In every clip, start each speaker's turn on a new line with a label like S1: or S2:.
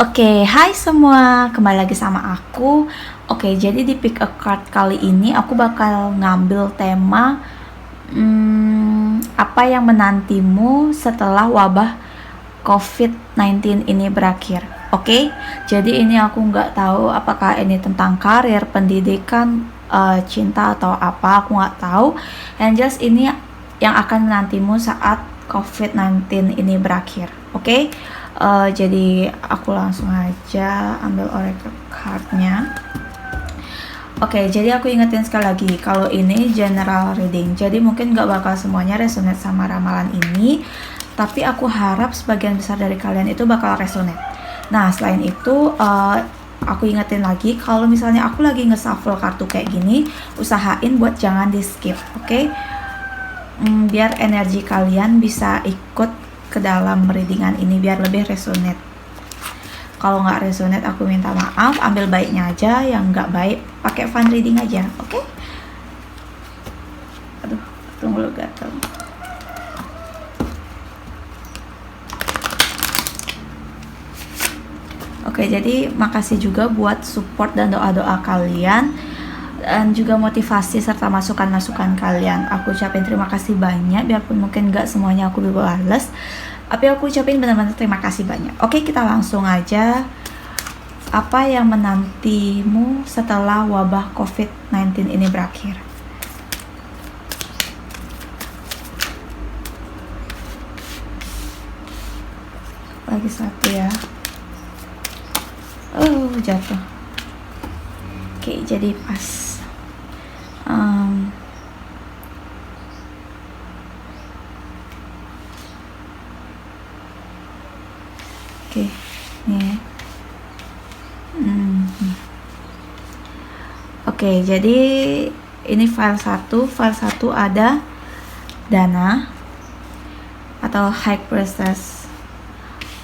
S1: Oke, hai semua, kembali lagi sama aku. Oke, jadi di pick a card kali ini aku bakal ngambil tema apa yang menantimu setelah wabah COVID-19 ini berakhir. Oke, jadi ini aku nggak tahu apakah ini tentang karir, pendidikan, cinta atau apa, aku nggak tahu. Yang jelas ini yang akan menantimu saat COVID-19 ini berakhir. Oke, jadi aku langsung aja ambil oracle cardnya. Oke, jadi aku ingetin sekali lagi, kalau ini general reading, jadi mungkin gak bakal semuanya resonate sama ramalan ini, tapi aku harap sebagian besar dari kalian itu bakal resonate. Nah, selain itu, aku ingetin lagi, kalau misalnya aku lagi nge-shuffle kartu kayak gini, usahain buat jangan di-skip, oke? Biar energi kalian bisa ikut ke dalam readingan ini, biar lebih resonate. Kalau nggak resonate aku minta maaf, ambil baiknya aja, yang nggak baik pakai fun reading aja, oke? Aduh, tunggu lu gatel. Oke, jadi makasih juga buat support dan doa-doa kalian dan juga motivasi serta masukan-masukan kalian. Aku ucapin terima kasih banyak, biarpun mungkin nggak semuanya aku balas, tapi aku ucapin benar-benar terima kasih banyak. Oke, kita langsung aja. Apa yang menantimu setelah wabah COVID-19 ini berakhir? Lagi satu ya. Oh, jatuh. Oke, jadi pas. Oke, nih. Oke, jadi ini file 1. File 1 ada dana atau high priestess.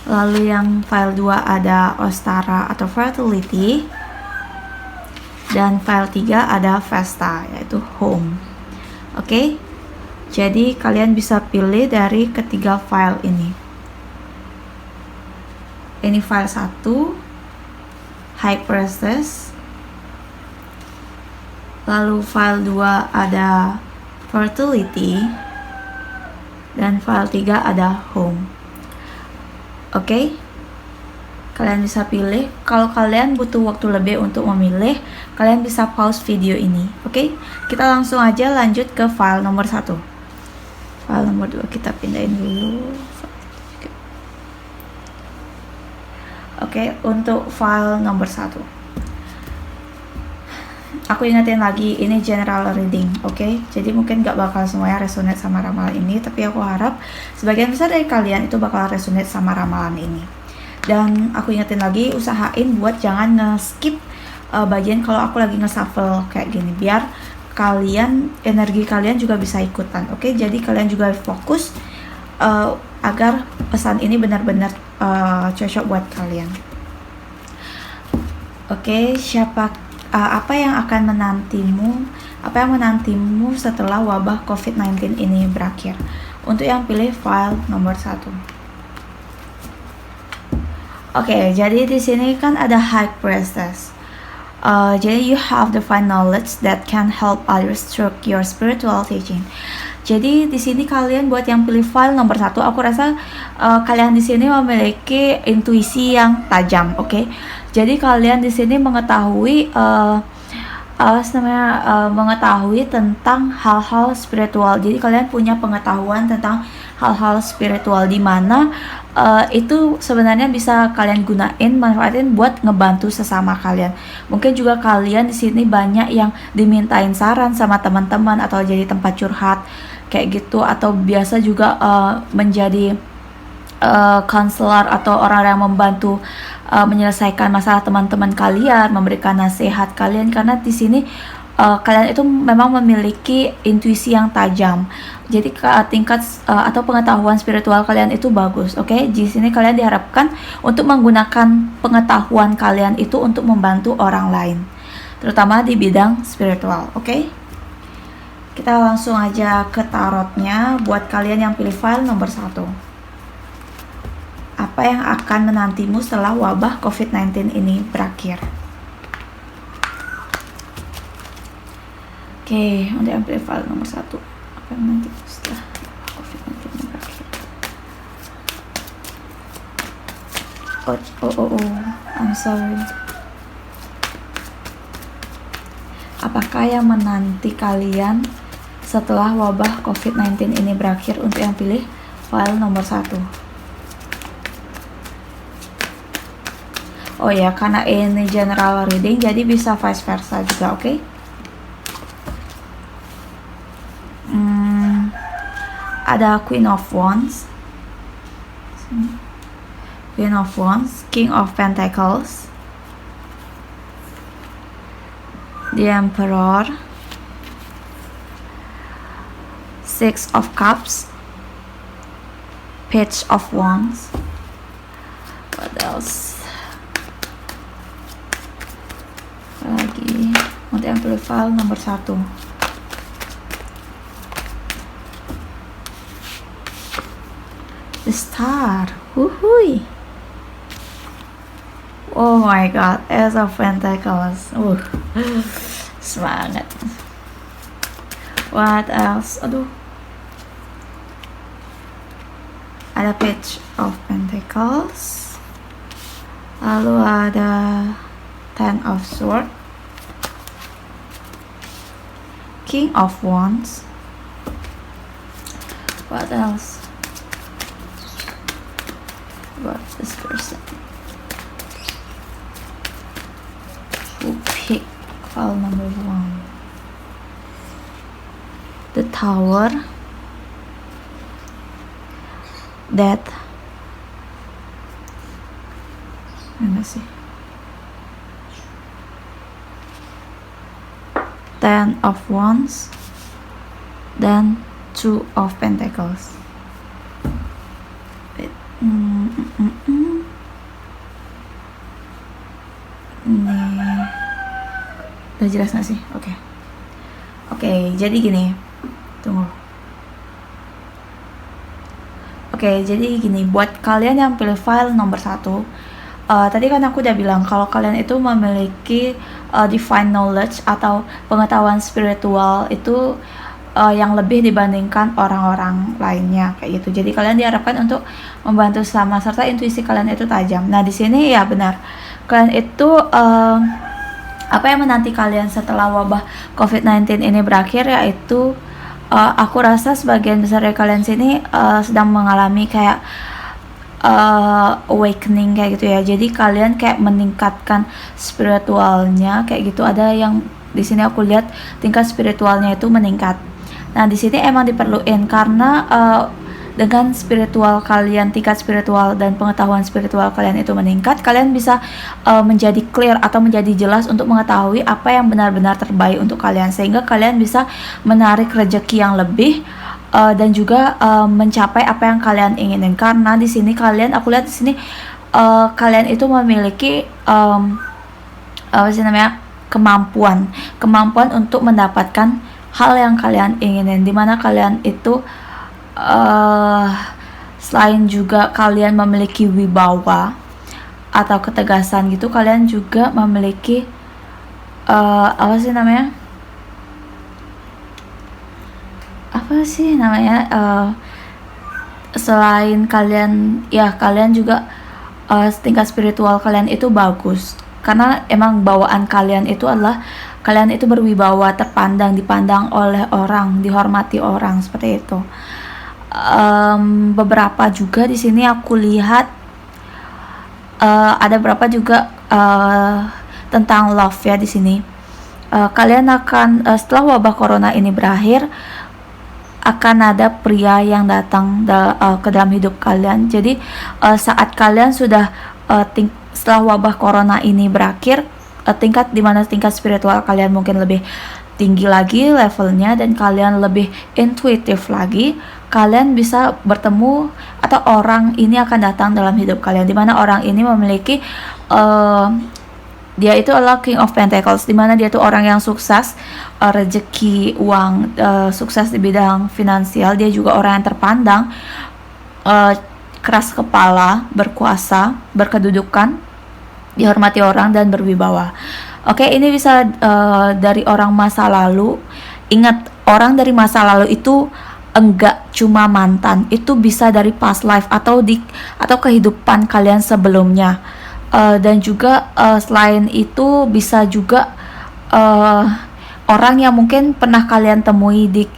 S1: Lalu yang file 2 ada ostara atau fertility. Dan file 3 ada Vesta, yaitu home. Oke, jadi kalian bisa pilih dari ketiga file ini. Ini file 1, High Priestess. Lalu file 2 ada Fertility. Dan file 3 ada Home. Oke, kalian bisa pilih. Kalau kalian butuh waktu lebih untuk memilih, kalian bisa pause video ini. Oke, kita langsung aja lanjut ke file nomor 1. File nomor 2 kita pindahin dulu. Oke, untuk file nomor 1. Aku ingetin lagi, ini general reading, oke? Jadi mungkin gak bakal semuanya resonate sama ramalan ini, tapi aku harap sebagian besar dari kalian itu bakal resonate sama ramalan ini. Dan aku ingetin lagi, usahain buat jangan nge-skip bagian kalau aku lagi nge-shuffle kayak gini, biar kalian, energi kalian juga bisa ikutan, oke? Jadi kalian juga fokus agar pesan ini benar-benar cocok buat kalian. Oke, apa yang akan menantimu? Apa yang menantimu setelah wabah COVID-19 ini berakhir? Untuk yang pilih file nomor 1. Oke, jadi di sini kan ada High Priestess. Jadi you have the fine knowledge that can help others through your spiritual teaching. Jadi di sini kalian buat yang pilih file nomor 1, aku rasa kalian di sini memiliki intuisi yang tajam, oke? Jadi kalian di sini mengetahui mengetahui tentang hal-hal spiritual. Jadi kalian punya pengetahuan tentang hal-hal spiritual di mana itu sebenarnya bisa kalian gunain, manfaatin buat ngebantu sesama kalian. Mungkin juga kalian di sini banyak yang dimintain saran sama teman-teman atau jadi tempat curhat kayak gitu, atau biasa juga menjadi konselor atau orang yang membantu menyelesaikan masalah teman-teman kalian, memberikan nasihat kalian, karena di sini kalian itu memang memiliki intuisi yang tajam. Jadi tingkat atau pengetahuan spiritual kalian itu bagus, oke? Di sini kalian diharapkan untuk menggunakan pengetahuan kalian itu untuk membantu orang lain, terutama di bidang spiritual, oke? Kita langsung aja ke tarotnya buat kalian yang pilih file nomor 1. Apa apa yang akan menantimu setelah wabah COVID-19 ini berakhir. Oke, untuk amplifier nomor 1, apa yang menantimu setelah COVID-19 ini berakhir? I'm sorry. Apakah yang menanti kalian setelah wabah COVID-19 ini berakhir? Untuk yang pilih file nomor 1. Oh ya, karena ini general reading, jadi bisa vice versa juga, oke? Ada Queen of Wands, Queen of Wands, King of Pentacles, the Emperor, Six of Cups, Page of Wands. What else? Lagi untuk yang pilih file nomor 1. The Star. Wuhui. Oh my god, Ace of Pentacles. Semangat. What else? Aduh. Ada Page of Pentacles. Lalu ada Ten of Swords. King of Wands. What else? About this person who pick file number 1. The Tower, Death, mana sih? Ten of Wands dan Two of Pentacles. Udah jelas gak sih? Oke, jadi gini. Tunggu. Oke, jadi gini, buat kalian yang pilih file nomor 1, tadi kan aku udah bilang kalau kalian itu memiliki divine knowledge atau pengetahuan spiritual itu yang lebih dibandingkan orang-orang lainnya kayak gitu. Jadi kalian diharapkan untuk membantu sama serta intuisi kalian itu tajam. Nah, di sini ya benar. Kalian itu apa yang menanti kalian setelah wabah COVID-19 ini berakhir, yaitu aku rasa sebagian besar dari kalian sini sedang mengalami kayak awakening kayak gitu ya. Jadi kalian kayak meningkatkan spiritualnya kayak gitu. Ada yang di sini aku lihat tingkat spiritualnya itu meningkat. Nah, di sini emang diperluin karena dengan spiritual kalian, tingkat spiritual dan pengetahuan spiritual kalian itu meningkat, kalian bisa menjadi clear atau menjadi jelas untuk mengetahui apa yang benar-benar terbaik untuk kalian, sehingga kalian bisa menarik rezeki yang lebih dan juga mencapai apa yang kalian inginin. Karena di sini kalian, aku lihat di sini kalian itu memiliki apa sih namanya, kemampuan untuk mendapatkan hal yang kalian inginin, dimana kalian itu selain juga kalian memiliki wibawa atau ketegasan gitu, kalian juga memiliki selain kalian juga tingkat spiritual kalian itu bagus, karena emang bawaan kalian itu adalah kalian itu berwibawa, terpandang, dipandang oleh orang, dihormati orang, seperti itu. Beberapa juga di sini aku lihat ada beberapa juga tentang love ya di sini. Kalian akan setelah wabah corona ini berakhir, akan ada pria yang datang ke dalam hidup kalian. Jadi saat kalian sudah setelah wabah corona ini berakhir, dimana tingkat spiritual kalian mungkin lebih tinggi lagi levelnya dan kalian lebih intuitif lagi, kalian bisa bertemu atau orang ini akan datang dalam hidup kalian, dimana orang ini memiliki dia itu adalah King of Pentacles, dimana dia tuh orang yang sukses, rezeki, uang, sukses di bidang finansial. Dia juga orang yang terpandang, keras kepala, berkuasa, berkedudukan, dihormati orang, dan berwibawa. Oke, ini bisa dari orang masa lalu. Ingat, orang dari masa lalu itu enggak cuma mantan, itu bisa dari past life atau kehidupan kalian sebelumnya. Dan juga selain itu bisa juga orang yang mungkin pernah kalian temui di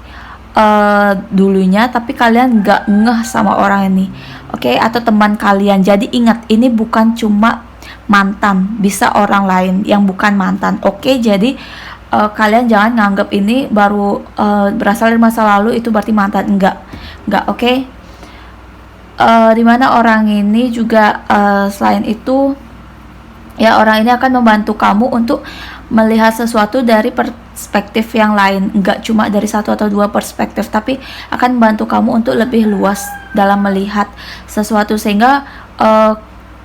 S1: dulunya, tapi kalian nggak ngeh sama orang ini, oke? Atau teman kalian. Jadi ingat, ini bukan cuma mantan, bisa orang lain yang bukan mantan, oke? Jadi kalian jangan nganggap ini baru berasal dari masa lalu itu berarti mantan, enggak, oke? Dimana orang ini juga selain itu ya, orang ini akan membantu kamu untuk melihat sesuatu dari perspektif yang lain, enggak cuma dari satu atau dua perspektif, tapi akan membantu kamu untuk lebih luas dalam melihat sesuatu, sehingga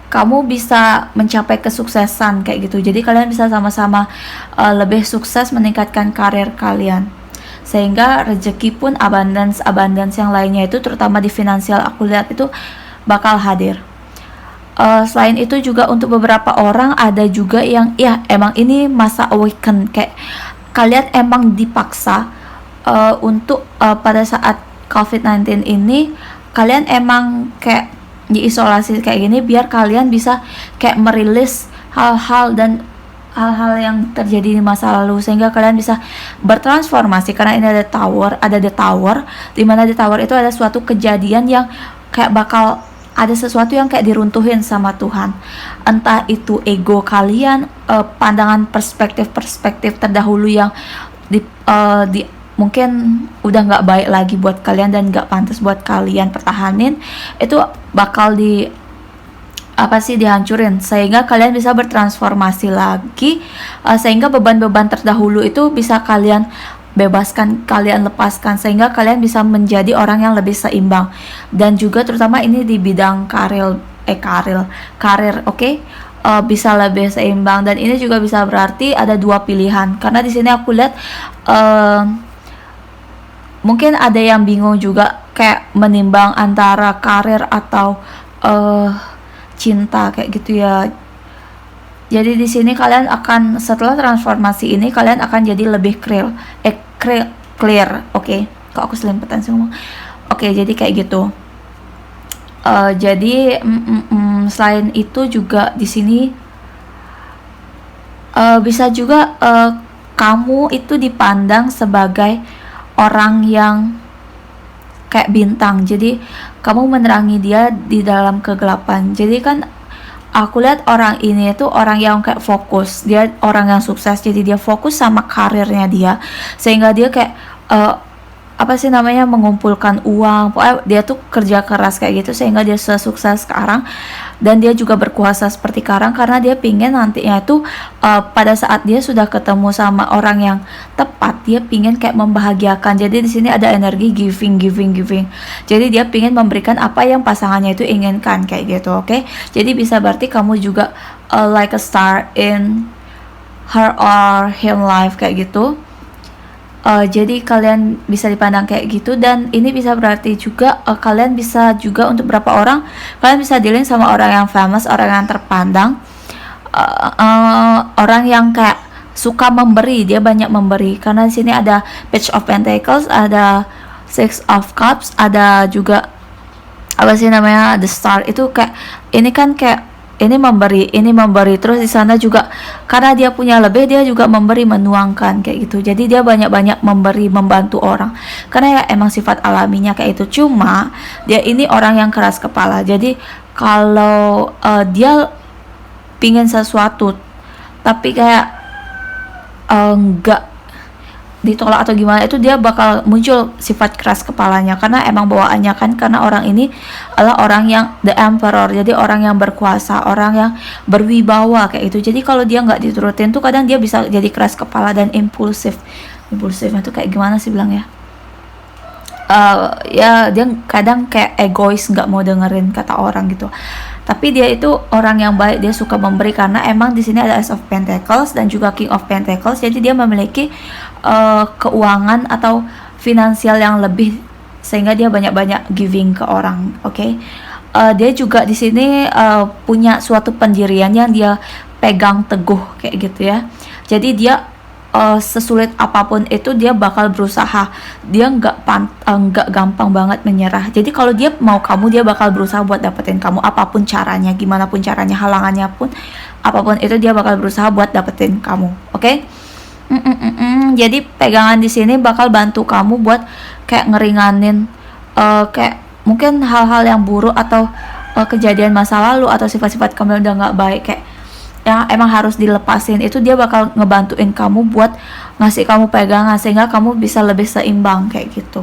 S1: kamu bisa mencapai kesuksesan kayak gitu. Jadi kalian bisa sama-sama lebih sukses meningkatkan karir kalian, sehingga rezeki pun abundance yang lainnya itu, terutama di finansial, aku lihat itu bakal hadir. Selain itu juga untuk beberapa orang ada juga yang ya emang ini masa awaken, kayak kalian emang dipaksa untuk pada saat COVID-19 ini kalian emang kayak diisolasi kayak gini biar kalian bisa kayak merilis hal-hal yang terjadi di masa lalu, sehingga kalian bisa bertransformasi. Karena ini ada the tower, dimana the tower itu ada suatu kejadian yang kayak bakal ada sesuatu yang kayak diruntuhin sama Tuhan, entah itu ego kalian, pandangan perspektif terdahulu yang mungkin udah nggak baik lagi buat kalian dan nggak pantas buat kalian pertahanin, itu bakal dihancurin, sehingga kalian bisa bertransformasi lagi, sehingga beban-beban terdahulu itu bisa kalian bebaskan, kalian lepaskan, sehingga kalian bisa menjadi orang yang lebih seimbang. Dan juga terutama ini di bidang karir, oke? Bisa lebih seimbang. Dan ini juga bisa berarti ada dua pilihan, karena di sini aku lihat mungkin ada yang bingung juga kayak menimbang antara karir atau cinta kayak gitu ya. Jadi di sini kalian akan, setelah transformasi ini kalian akan jadi lebih clear, oke? Kok aku selimpetan sih ngomong? Oke, jadi kayak gitu. Jadi selain itu juga di sini bisa juga kamu itu dipandang sebagai orang yang kayak bintang. Jadi kamu menerangi dia di dalam kegelapan. Jadi kan aku lihat orang ini itu orang yang kayak fokus, dia orang yang sukses, jadi dia fokus sama karirnya dia, sehingga dia kayak mengumpulkan uang. Pokoknya dia tuh kerja keras kayak gitu sehingga dia sukses sekarang, dan dia juga berkuasa seperti sekarang karena dia pingin nantinya itu pada saat dia sudah ketemu sama orang yang tepat, dia pingin kayak membahagiakan. Jadi di sini ada energi giving. Jadi dia pingin memberikan apa yang pasangannya itu inginkan kayak gitu, oke? Jadi bisa berarti kamu juga like a star in her or him life kayak gitu. Jadi kalian bisa dipandang kayak gitu, dan ini bisa berarti juga kalian bisa juga, untuk beberapa orang kalian bisa dealing sama orang yang famous, orang yang terpandang, orang yang kayak suka memberi, dia banyak memberi. Karena di sini ada Page of Pentacles, ada Six of Cups, ada juga the Star. Itu kayak ini kan kayak ini memberi terus di sana juga, karena dia punya lebih, dia juga memberi, menuangkan kayak gitu. Jadi dia banyak memberi, membantu orang, karena ya emang sifat alaminya kayak itu. Cuma dia ini orang yang keras kepala. Jadi kalau dia pingin sesuatu tapi kayak enggak ditolak atau gimana, itu dia bakal muncul sifat keras kepalanya, karena emang bawaannya kan, karena orang ini adalah orang yang the emperor, jadi orang yang berkuasa, orang yang berwibawa kayak itu. Jadi kalau dia nggak diturutin tuh kadang dia bisa jadi keras kepala dan impulsif itu kayak gimana sih bilang ya, ya dia kadang kayak egois, nggak mau dengerin kata orang gitu. Tapi dia itu orang yang baik, dia suka memberi, karena emang di sini ada Ace of Pentacles dan juga King of Pentacles. Jadi dia memiliki keuangan atau finansial yang lebih, sehingga dia banyak-banyak giving ke orang, oke? dia juga di sini punya suatu pendirian yang dia pegang teguh kayak gitu ya. Jadi dia sesulit apapun itu dia bakal berusaha. Dia nggak gampang banget menyerah. Jadi kalau dia mau kamu, dia bakal berusaha buat dapetin kamu apapun caranya, gimana pun caranya, halangannya pun apapun itu dia bakal berusaha buat dapetin kamu. Oke? Jadi pegangan di sini bakal bantu kamu buat kayak ngeringanin kayak mungkin hal-hal yang buruk atau kejadian masa lalu atau sifat-sifat kamu yang udah nggak baik kayak yang emang harus dilepasin. Itu dia bakal ngebantuin kamu buat ngasih kamu pegangan sehingga kamu bisa lebih seimbang kayak gitu.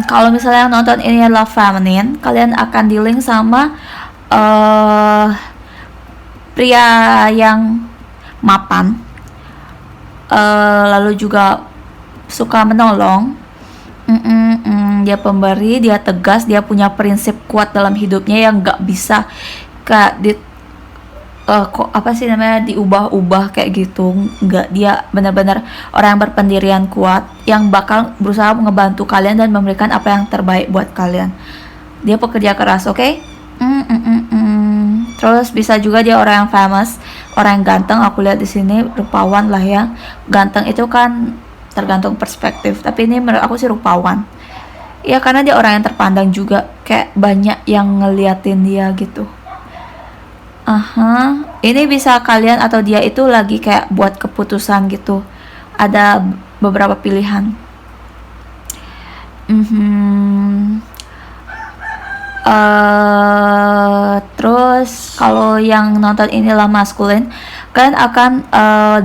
S1: Kalau misalnya nonton ini adalah feminine, kalian akan di-link sama pria yang mapan, lalu juga suka menolong. Dia pemberi, dia tegas, dia punya prinsip kuat dalam hidupnya yang nggak bisa kayak diubah-ubah kayak gitu. Nggak, dia benar-benar orang yang berpendirian kuat yang bakal berusaha ngebantu kalian dan memberikan apa yang terbaik buat kalian. Dia pekerja keras, oke? Terus bisa juga dia orang yang famous, orang yang ganteng. Aku lihat di sini rupawan lah ya. Ganteng itu kan tergantung perspektif, tapi ini menurut aku sih rupawan ya, karena dia orang yang terpandang juga, kayak banyak yang ngeliatin dia gitu. Ini bisa kalian atau dia itu lagi kayak buat keputusan gitu, ada beberapa pilihan. Terus kalau yang nonton inilah maskulin, kalian akan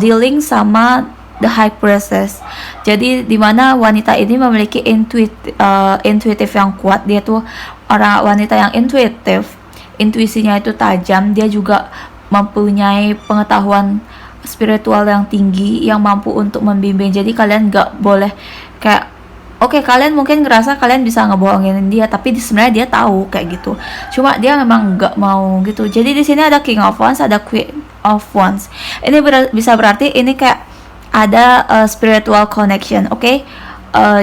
S1: dealing sama the high priestess. Jadi dimana wanita ini memiliki intuitif yang kuat. Dia tuh orang wanita yang intuitif, intuisinya itu tajam. Dia juga mempunyai pengetahuan spiritual yang tinggi yang mampu untuk membimbing. Jadi kalian gak boleh kayak kalian mungkin ngerasa kalian bisa ngebohongin dia, tapi sebenarnya dia tahu kayak gitu. Cuma dia memang nggak mau gitu. Jadi di sini ada King of Wands, ada Queen of Wands. Ini bisa berarti ini kayak ada spiritual connection, oke?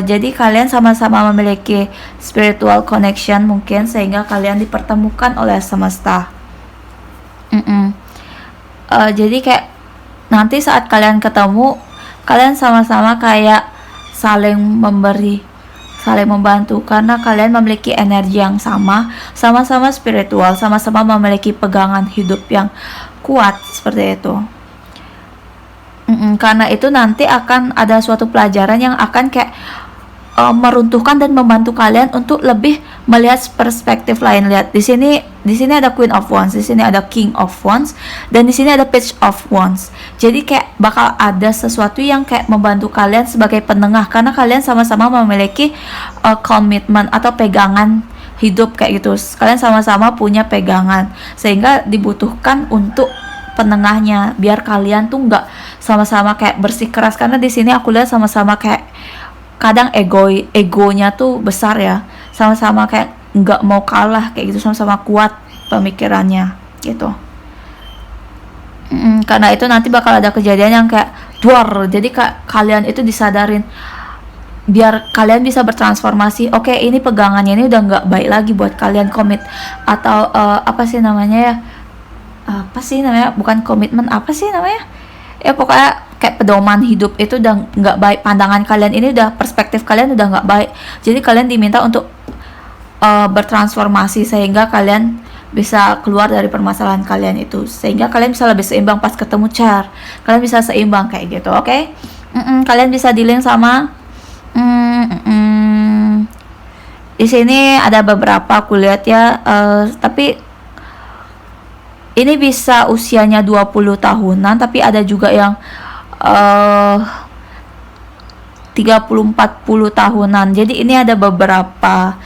S1: Jadi kalian sama-sama memiliki spiritual connection mungkin sehingga kalian dipertemukan oleh semesta. Jadi kayak nanti saat kalian ketemu, kalian sama-sama kayak saling memberi, saling membantu karena kalian memiliki energi yang sama-sama spiritual, sama-sama memiliki pegangan hidup yang kuat seperti itu. Karena itu nanti akan ada suatu pelajaran yang akan kayak meruntuhkan dan membantu kalian untuk lebih melihat perspektif lain. Lihat di sini ada Queen of Wands, di sini ada King of Wands, dan di sini ada Page of Wands. Jadi kayak bakal ada sesuatu yang kayak membantu kalian sebagai penengah karena kalian sama-sama memiliki komitmen atau pegangan hidup kayak gitu. Kalian sama-sama punya pegangan sehingga dibutuhkan untuk penengahnya biar kalian tuh nggak sama-sama kayak bersikeras, karena di sini aku lihat sama-sama kayak kadang egonya tuh besar ya, sama-sama kayak nggak mau kalah kayak gitu, sama-sama kuat pemikirannya gitu. Karena itu nanti bakal ada kejadian yang kayak duar, jadi kalian itu disadarin biar kalian bisa bertransformasi. Ini pegangannya ini udah nggak baik lagi buat kalian, komit atau bukan komitmen, ya pokoknya kayak pedoman hidup itu udah nggak baik. Pandangan kalian ini udah, perspektif kalian udah nggak baik, jadi kalian diminta untuk bertransformasi sehingga kalian bisa keluar dari permasalahan kalian itu, sehingga kalian bisa lebih seimbang pas ketemu kalian bisa seimbang kayak gitu. Kalian bisa dealing sama di sini ada beberapa aku lihat ya, tapi ini bisa usianya 20 tahunan, tapi ada juga yang 30-40 tahunan. Jadi ini ada beberapa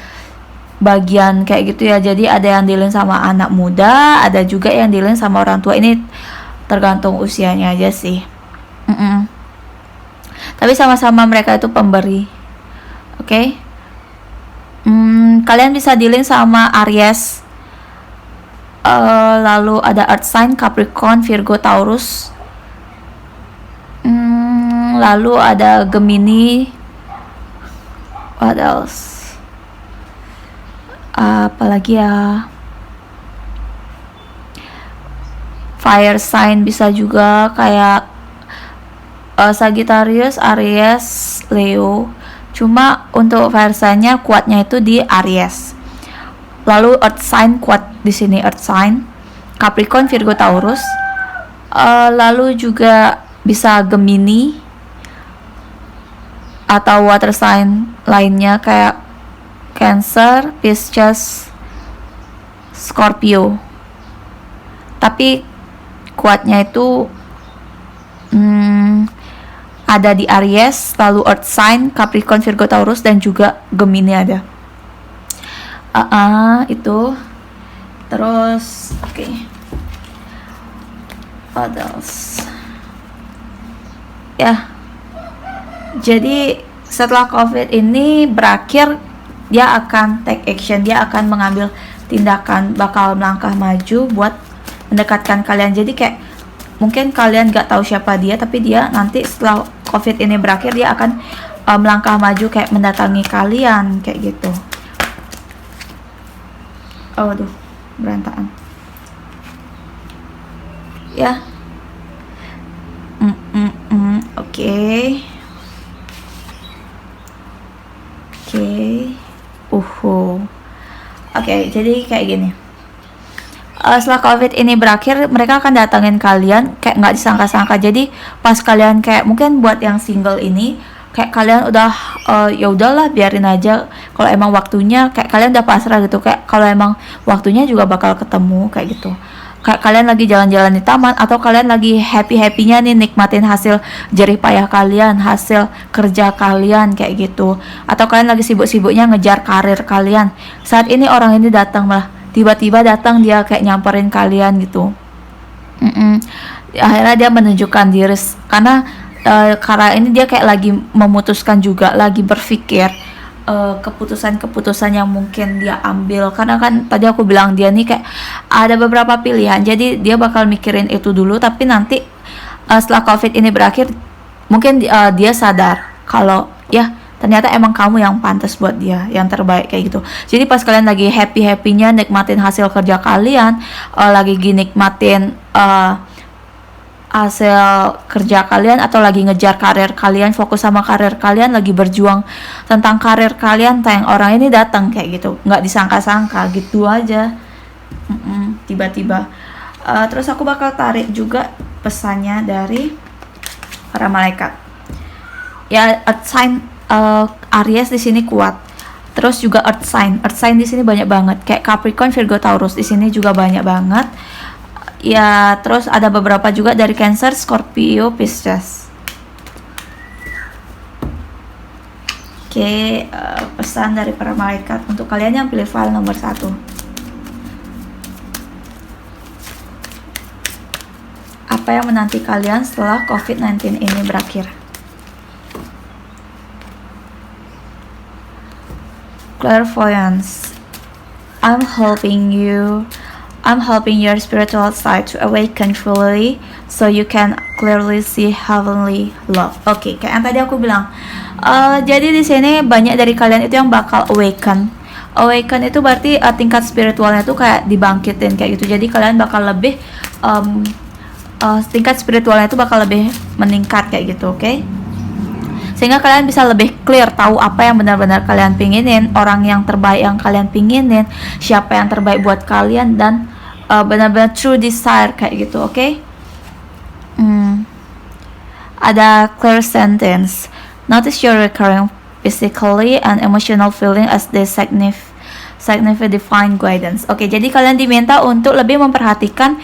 S1: bagian kayak gitu ya. Jadi ada yang dealing sama anak muda, ada juga yang dealing sama orang tua. Ini tergantung usianya aja sih. Tapi sama-sama mereka itu pemberi. Kalian bisa dealing sama Aries, lalu ada Earth sign, Capricorn, Virgo, Taurus, lalu ada Gemini, what else, apalagi ya, fire sign bisa juga kayak Sagittarius, Aries, Leo. Cuma untuk fire sign-nya kuatnya itu di Aries. Lalu earth sign kuat di sini, earth sign Capricorn, Virgo, Taurus. Lalu juga bisa Gemini atau water sign lainnya kayak Cancer, Pisces, Scorpio. Tapi kuatnya itu ada di Aries, lalu earth sign Capricorn, Virgo, Taurus, dan juga Gemini ada. Itu. Terus oke. What else? Ya. Jadi setelah COVID ini berakhir, dia akan take action, dia akan mengambil tindakan, bakal melangkah maju buat mendekatkan kalian. Jadi kayak mungkin kalian gak tahu siapa dia, tapi dia nanti setelah COVID ini berakhir, dia akan melangkah maju kayak mendatangi kalian kayak gitu. Oh aduh, berantakan ya. Oke. Oke, jadi kayak gini. Setelah COVID ini berakhir, mereka akan datangin kalian kayak nggak disangka-sangka. Jadi pas kalian kayak mungkin buat yang single ini, kayak kalian udah ya udahlah biarin aja. Kalau emang waktunya, kayak kalian udah pasrah gitu. Kayak kalau emang waktunya juga bakal ketemu kayak gitu. Kayak kalian lagi jalan-jalan di taman, atau kalian lagi happy-happynya nih nikmatin hasil jerih payah kalian, hasil kerja kalian kayak gitu. Atau kalian lagi sibuk-sibuknya ngejar karir kalian. Saat ini orang ini datang malah tiba-tiba datang, dia kayak nyamperin kalian gitu. Akhirnya dia menunjukkan diri karena ini dia kayak lagi memutuskan juga, lagi berpikir keputusan-keputusan yang mungkin dia ambil. Karena kan tadi aku bilang dia nih kayak ada beberapa pilihan, jadi dia bakal mikirin itu dulu. Tapi nanti setelah COVID ini berakhir, mungkin dia sadar kalau ya ternyata emang kamu yang pantas buat dia, yang terbaik kayak gitu. Jadi pas kalian lagi happy-happynya nikmatin hasil kerja kalian, lagi nikmatin hasil kerja kalian, atau lagi ngejar karir kalian, fokus sama karir kalian, lagi berjuang tentang karir kalian, tayang orang ini datang kayak gitu, nggak disangka-sangka gitu aja. Tiba-tiba. Terus aku bakal tarik juga pesannya dari para malaikat. Ya, earth sign Aries di sini kuat. Terus juga earth sign di sini banyak banget, kayak Capricorn, Virgo, Taurus di sini juga banyak banget. Ya, terus ada beberapa juga dari Cancer, Scorpio, Pisces. Oke, pesan dari para malaikat untuk kalian yang pilih file nomor 1. Apa yang menanti kalian setelah COVID-19 ini berakhir? Clairvoyance. I'm helping your spiritual side to awaken fully so you can clearly see heavenly love. Oke, kayak yang tadi aku bilang. Jadi di sini banyak dari kalian itu yang bakal awaken. Awaken itu berarti tingkat spiritualnya itu kayak dibangkitin kayak gitu. Jadi kalian bakal lebih tingkat spiritualnya itu bakal lebih meningkat kayak gitu, oke? Sehingga kalian bisa lebih clear tahu apa yang benar-benar kalian pinginin, orang yang terbaik yang kalian pinginin, siapa yang terbaik buat kalian, dan benar-benar true desire kayak gitu, oke? Ada clear sentence. Notice your recurring physically and emotional feeling as they signify divine guidance. Oke, jadi kalian diminta untuk lebih memperhatikan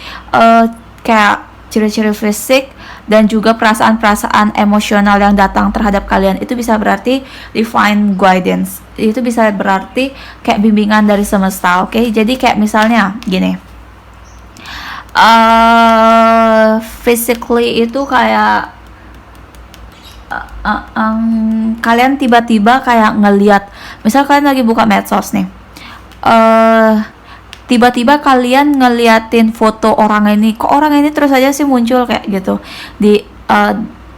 S1: kayak ciri-ciri fisik dan juga perasaan-perasaan emosional yang datang terhadap kalian. Itu bisa berarti divine guidance. Itu bisa berarti kayak bimbingan dari semesta, oke? Jadi kayak misalnya gini. Physically itu kayak kalian tiba-tiba kayak ngelihat, misal kalian lagi buka medsos nih, tiba-tiba kalian ngeliatin foto orang ini, kok orang ini terus aja sih muncul kayak gitu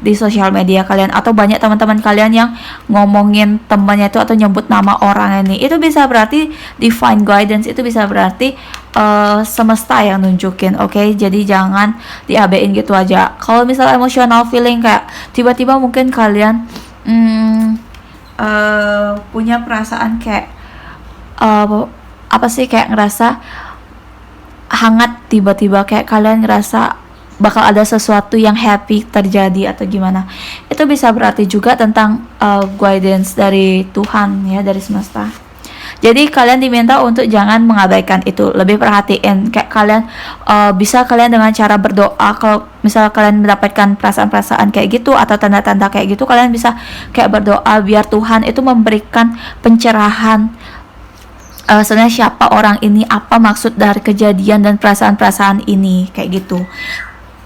S1: di sosial media kalian, atau banyak teman-teman kalian yang ngomongin temannya itu atau nyebut nama orang ini, itu bisa berarti divine guidance, itu bisa berarti semesta yang nunjukin. Oke, jadi jangan diabein gitu aja. Kalau misal emotional feeling kayak tiba-tiba mungkin kalian punya perasaan kayak apa sih, kayak ngerasa hangat, tiba-tiba kayak kalian ngerasa bakal ada sesuatu yang happy terjadi atau gimana, itu bisa berarti juga tentang guidance dari Tuhan ya, dari semesta. Jadi kalian diminta untuk jangan mengabaikan itu, lebih perhatiin. Kayak kalian bisa kalian dengan cara berdoa, kalau misal kalian mendapatkan perasaan-perasaan kayak gitu atau tanda-tanda kayak gitu, kalian bisa kayak berdoa biar Tuhan itu memberikan pencerahan sebenarnya siapa orang ini, apa maksud dari kejadian dan perasaan-perasaan ini, kayak gitu.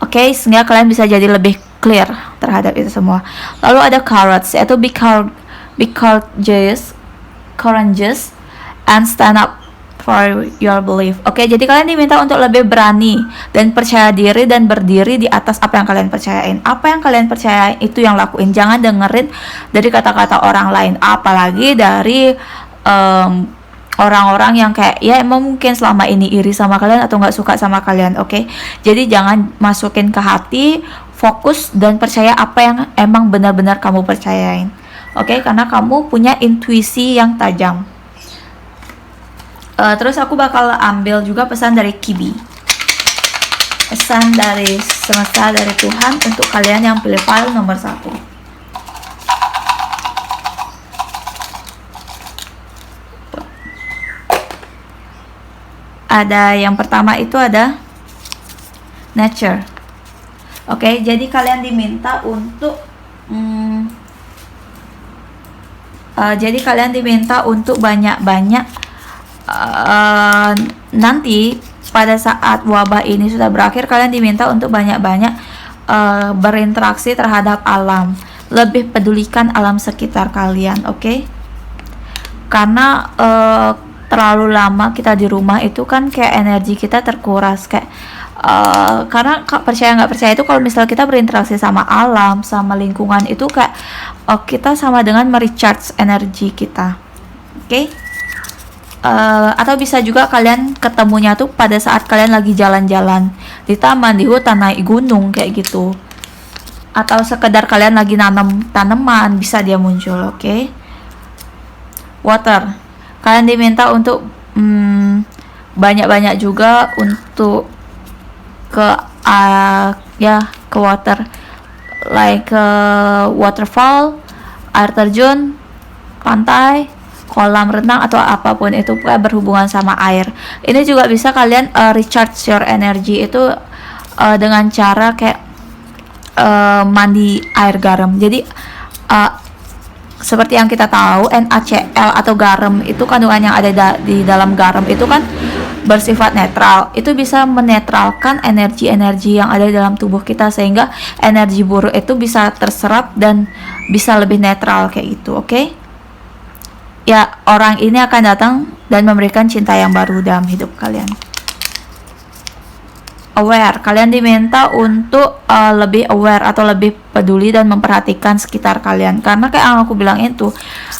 S1: Oke, sehingga kalian bisa jadi lebih clear terhadap itu semua. Lalu ada courage, yaitu be courageous and stand up for your belief. Oke, jadi kalian diminta untuk lebih berani dan percaya diri dan berdiri di atas apa yang kalian percayain. Apa yang kalian percayain itu yang lakuin. Jangan dengerin dari kata-kata orang lain, apalagi dari orang-orang yang kayak ya emang mungkin selama ini iri sama kalian atau nggak suka sama kalian. Oke, jadi jangan masukin ke hati, fokus dan percaya apa yang emang benar-benar kamu percayain. Oke, karena kamu punya intuisi yang tajam. Terus aku bakal ambil juga pesan dari Kibi, pesan dari semesta, dari Tuhan untuk kalian yang pilih file nomor 1. Ada yang pertama itu ada nature. Oke, jadi kalian diminta untuk banyak-banyak nanti pada saat wabah ini sudah berakhir, kalian diminta untuk banyak-banyak berinteraksi terhadap alam, lebih pedulikan alam sekitar kalian. Oke, karena terlalu lama kita di rumah itu kan kayak energi kita terkuras, kayak karena percaya nggak percaya itu kalau misalnya kita berinteraksi sama alam, sama lingkungan itu kayak kita sama dengan merecharge energi kita. Oke? Atau bisa juga kalian ketemunya tuh pada saat kalian lagi jalan-jalan di taman, di hutan, naik gunung kayak gitu, atau sekedar kalian lagi nanam tanaman, bisa dia muncul. Oke? Water, kalian diminta untuk banyak-banyak juga untuk ke water, like waterfall, air terjun, pantai, kolam renang atau apapun itu kayak berhubungan sama air. Ini juga bisa kalian recharge your energy itu dengan cara kayak mandi air garam. Jadi seperti yang kita tahu, NaCl atau garam itu kandungan yang ada di dalam garam itu kan bersifat netral. Itu bisa menetralkan energi-energi yang ada di dalam tubuh kita, sehingga energi buruk itu bisa terserap dan bisa lebih netral kayak gitu. Oke? Ya, orang ini akan datang dan memberikan cinta yang baru dalam hidup kalian. Aware, kalian diminta untuk lebih aware atau lebih peduli dan memperhatikan sekitar kalian, karena kayak yang aku bilang itu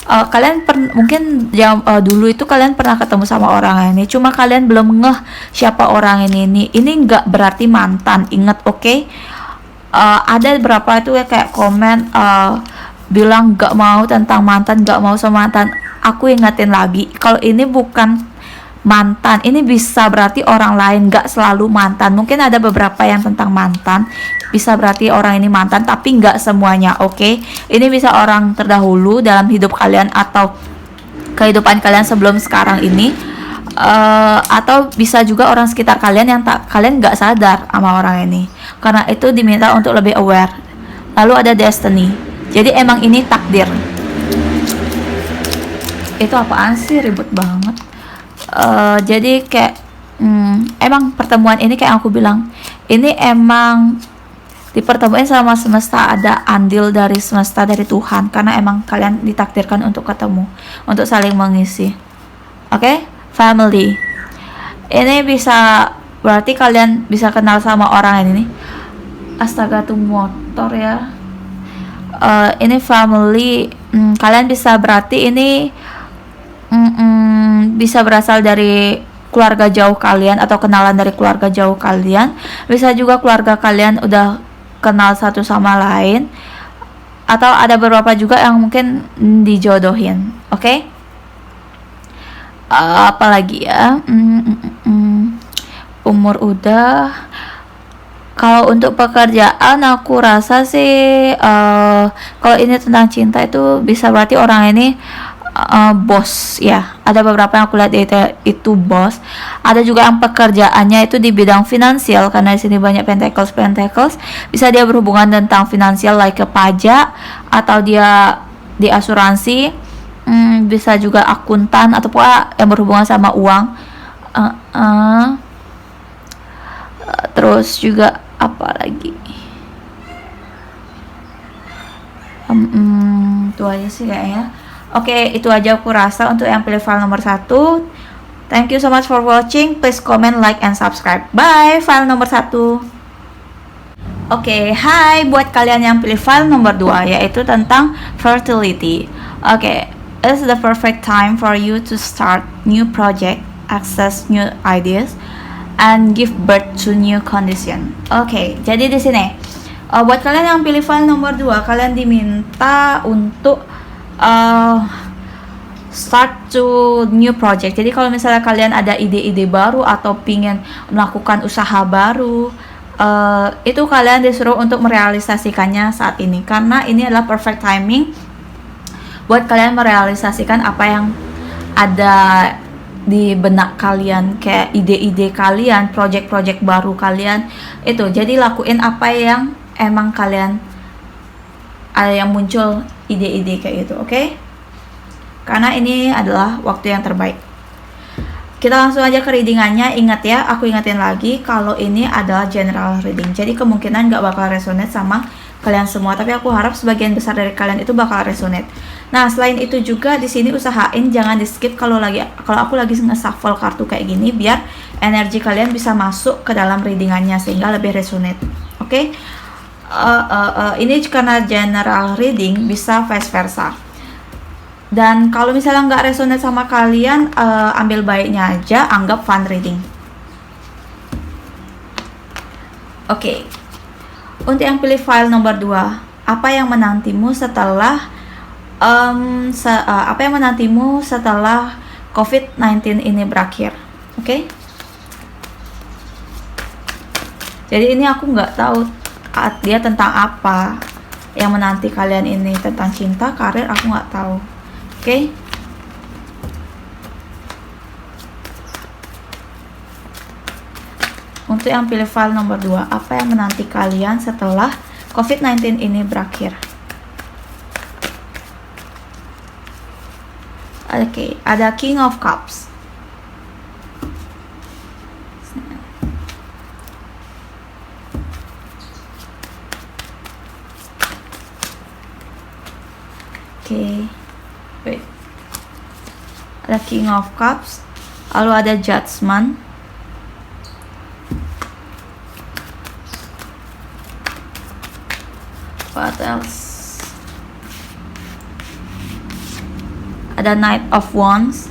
S1: kalian mungkin dulu itu kalian pernah ketemu sama orang ini, cuma kalian belum ngeh siapa orang ini nggak berarti mantan, ingat. Oke? Ada beberapa itu ya kayak komen bilang nggak mau tentang mantan, nggak mau sama mantan. Aku ingetin lagi, kalau ini bukan mantan, ini bisa berarti orang lain, gak selalu mantan. Mungkin ada beberapa yang tentang mantan, bisa berarti orang ini mantan, tapi gak semuanya. Oke? Ini bisa orang terdahulu dalam hidup kalian atau kehidupan kalian sebelum sekarang ini, atau bisa juga orang sekitar kalian yang kalian gak sadar sama orang ini. Karena itu diminta untuk lebih aware. Lalu ada destiny, jadi emang ini takdir. Itu apaan sih, ribut banget. Jadi kayak emang pertemuan ini kayak aku bilang, ini emang dipertemuin sama semesta, ada andil dari semesta, dari Tuhan, karena emang kalian ditakdirkan untuk ketemu, untuk saling mengisi. Oke? Family, ini bisa berarti kalian bisa kenal sama orang ini. Astaga, tuh motor ya. ini family, kalian bisa berarti ini bisa berasal dari keluarga jauh kalian atau kenalan dari keluarga jauh kalian. Bisa juga keluarga kalian udah kenal satu sama lain, atau ada beberapa juga yang mungkin dijodohin. Oke? Apalagi ya, umur udah. Kalau untuk pekerjaan aku rasa sih kalau ini tentang cinta itu bisa berarti orang ini bos ya. Ada beberapa yang aku lihat itu bos. Ada juga yang pekerjaannya itu di bidang finansial, karena di sini banyak pentacles. Bisa dia berhubungan tentang finansial, like ke pajak, atau dia di asuransi. Bisa juga akuntan atau apa yang berhubungan sama uang. Terus juga apa lagi? Itu aja sih kayaknya. Oke, itu aja aku rasa untuk yang pilih file nomor 1. Thank you so much for watching. Please comment, like, and subscribe. Bye, file nomor 1. Oke, hai buat kalian yang pilih file nomor 2, yaitu tentang fertility. Oke, this is the perfect time for you to start new project, access new ideas, and give birth to new condition. Oke, jadi di sini buat kalian yang pilih file nomor 2, kalian diminta untuk start to new project. Jadi kalau misalnya kalian ada ide-ide baru atau pingin melakukan usaha baru, itu kalian disuruh untuk merealisasikannya saat ini, karena ini adalah perfect timing buat kalian merealisasikan apa yang ada di benak kalian, kayak ide-ide kalian, project-project baru kalian itu. Jadi lakuin apa yang emang kalian ada yang muncul ide-ide kayak gitu, oke? Karena ini adalah waktu yang terbaik. Kita langsung aja ke readingannya. Ingat ya, aku ingetin lagi kalau ini adalah general reading. Jadi kemungkinan nggak bakal resonate sama kalian semua, tapi aku harap sebagian besar dari kalian itu bakal resonate. Nah, selain itu juga di sini usahain jangan di skip kalau aku lagi nge-shuffle kartu kayak gini, biar energi kalian bisa masuk ke dalam readingannya sehingga lebih resonate. Oke? Ini karena general reading, bisa vice versa. Dan kalau misalnya nggak resonate sama kalian, ambil baiknya aja, anggap fun reading. Oke. Untuk yang pilih file nomor 2, apa yang menantimu setelah COVID-19 ini berakhir? Oke? Jadi ini aku nggak tahu dia tentang apa yang menanti kalian ini, tentang cinta, karir, aku nggak tahu. Oke? Untuk yang pilih file nomor 2, apa yang menanti kalian setelah COVID-19 ini berakhir? Oke, ada King of Cups. Oke, wait. Ada King of Cups, lalu ada Judgment. What else? Ada Knight of Wands,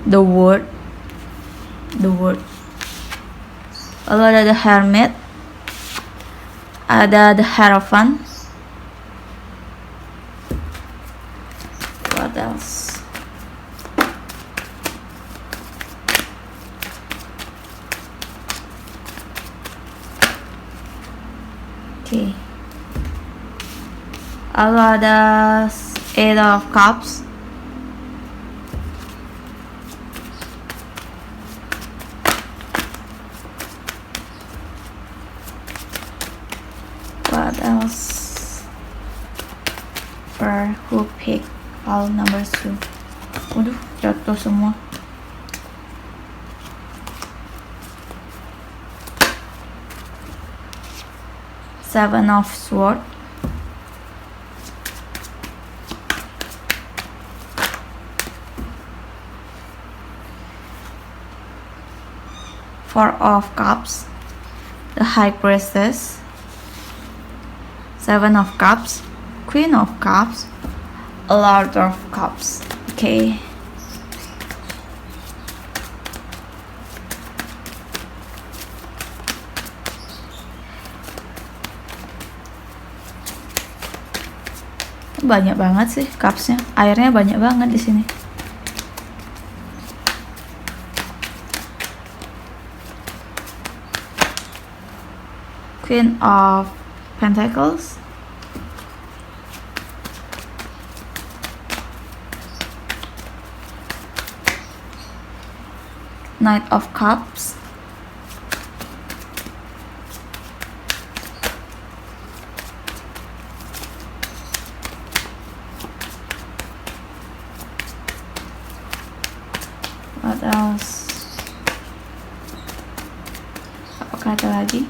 S1: the World, lalu ada the Hermit, ada the Hierophant. What else? Okay. Lalu ada Eight of Cups, what else? For who pick all numbers 2? Waduh, jatuh semua. Seven of Swords, Four of Cups, the High Priestess, Seven of Cups, Queen of Cups, Lord of Cups. Okay. Banyak banget sih cupsnya, airnya banyak banget di sini. Queen of Pentacles, Knight of Cups, what else? Apakah ada lagi?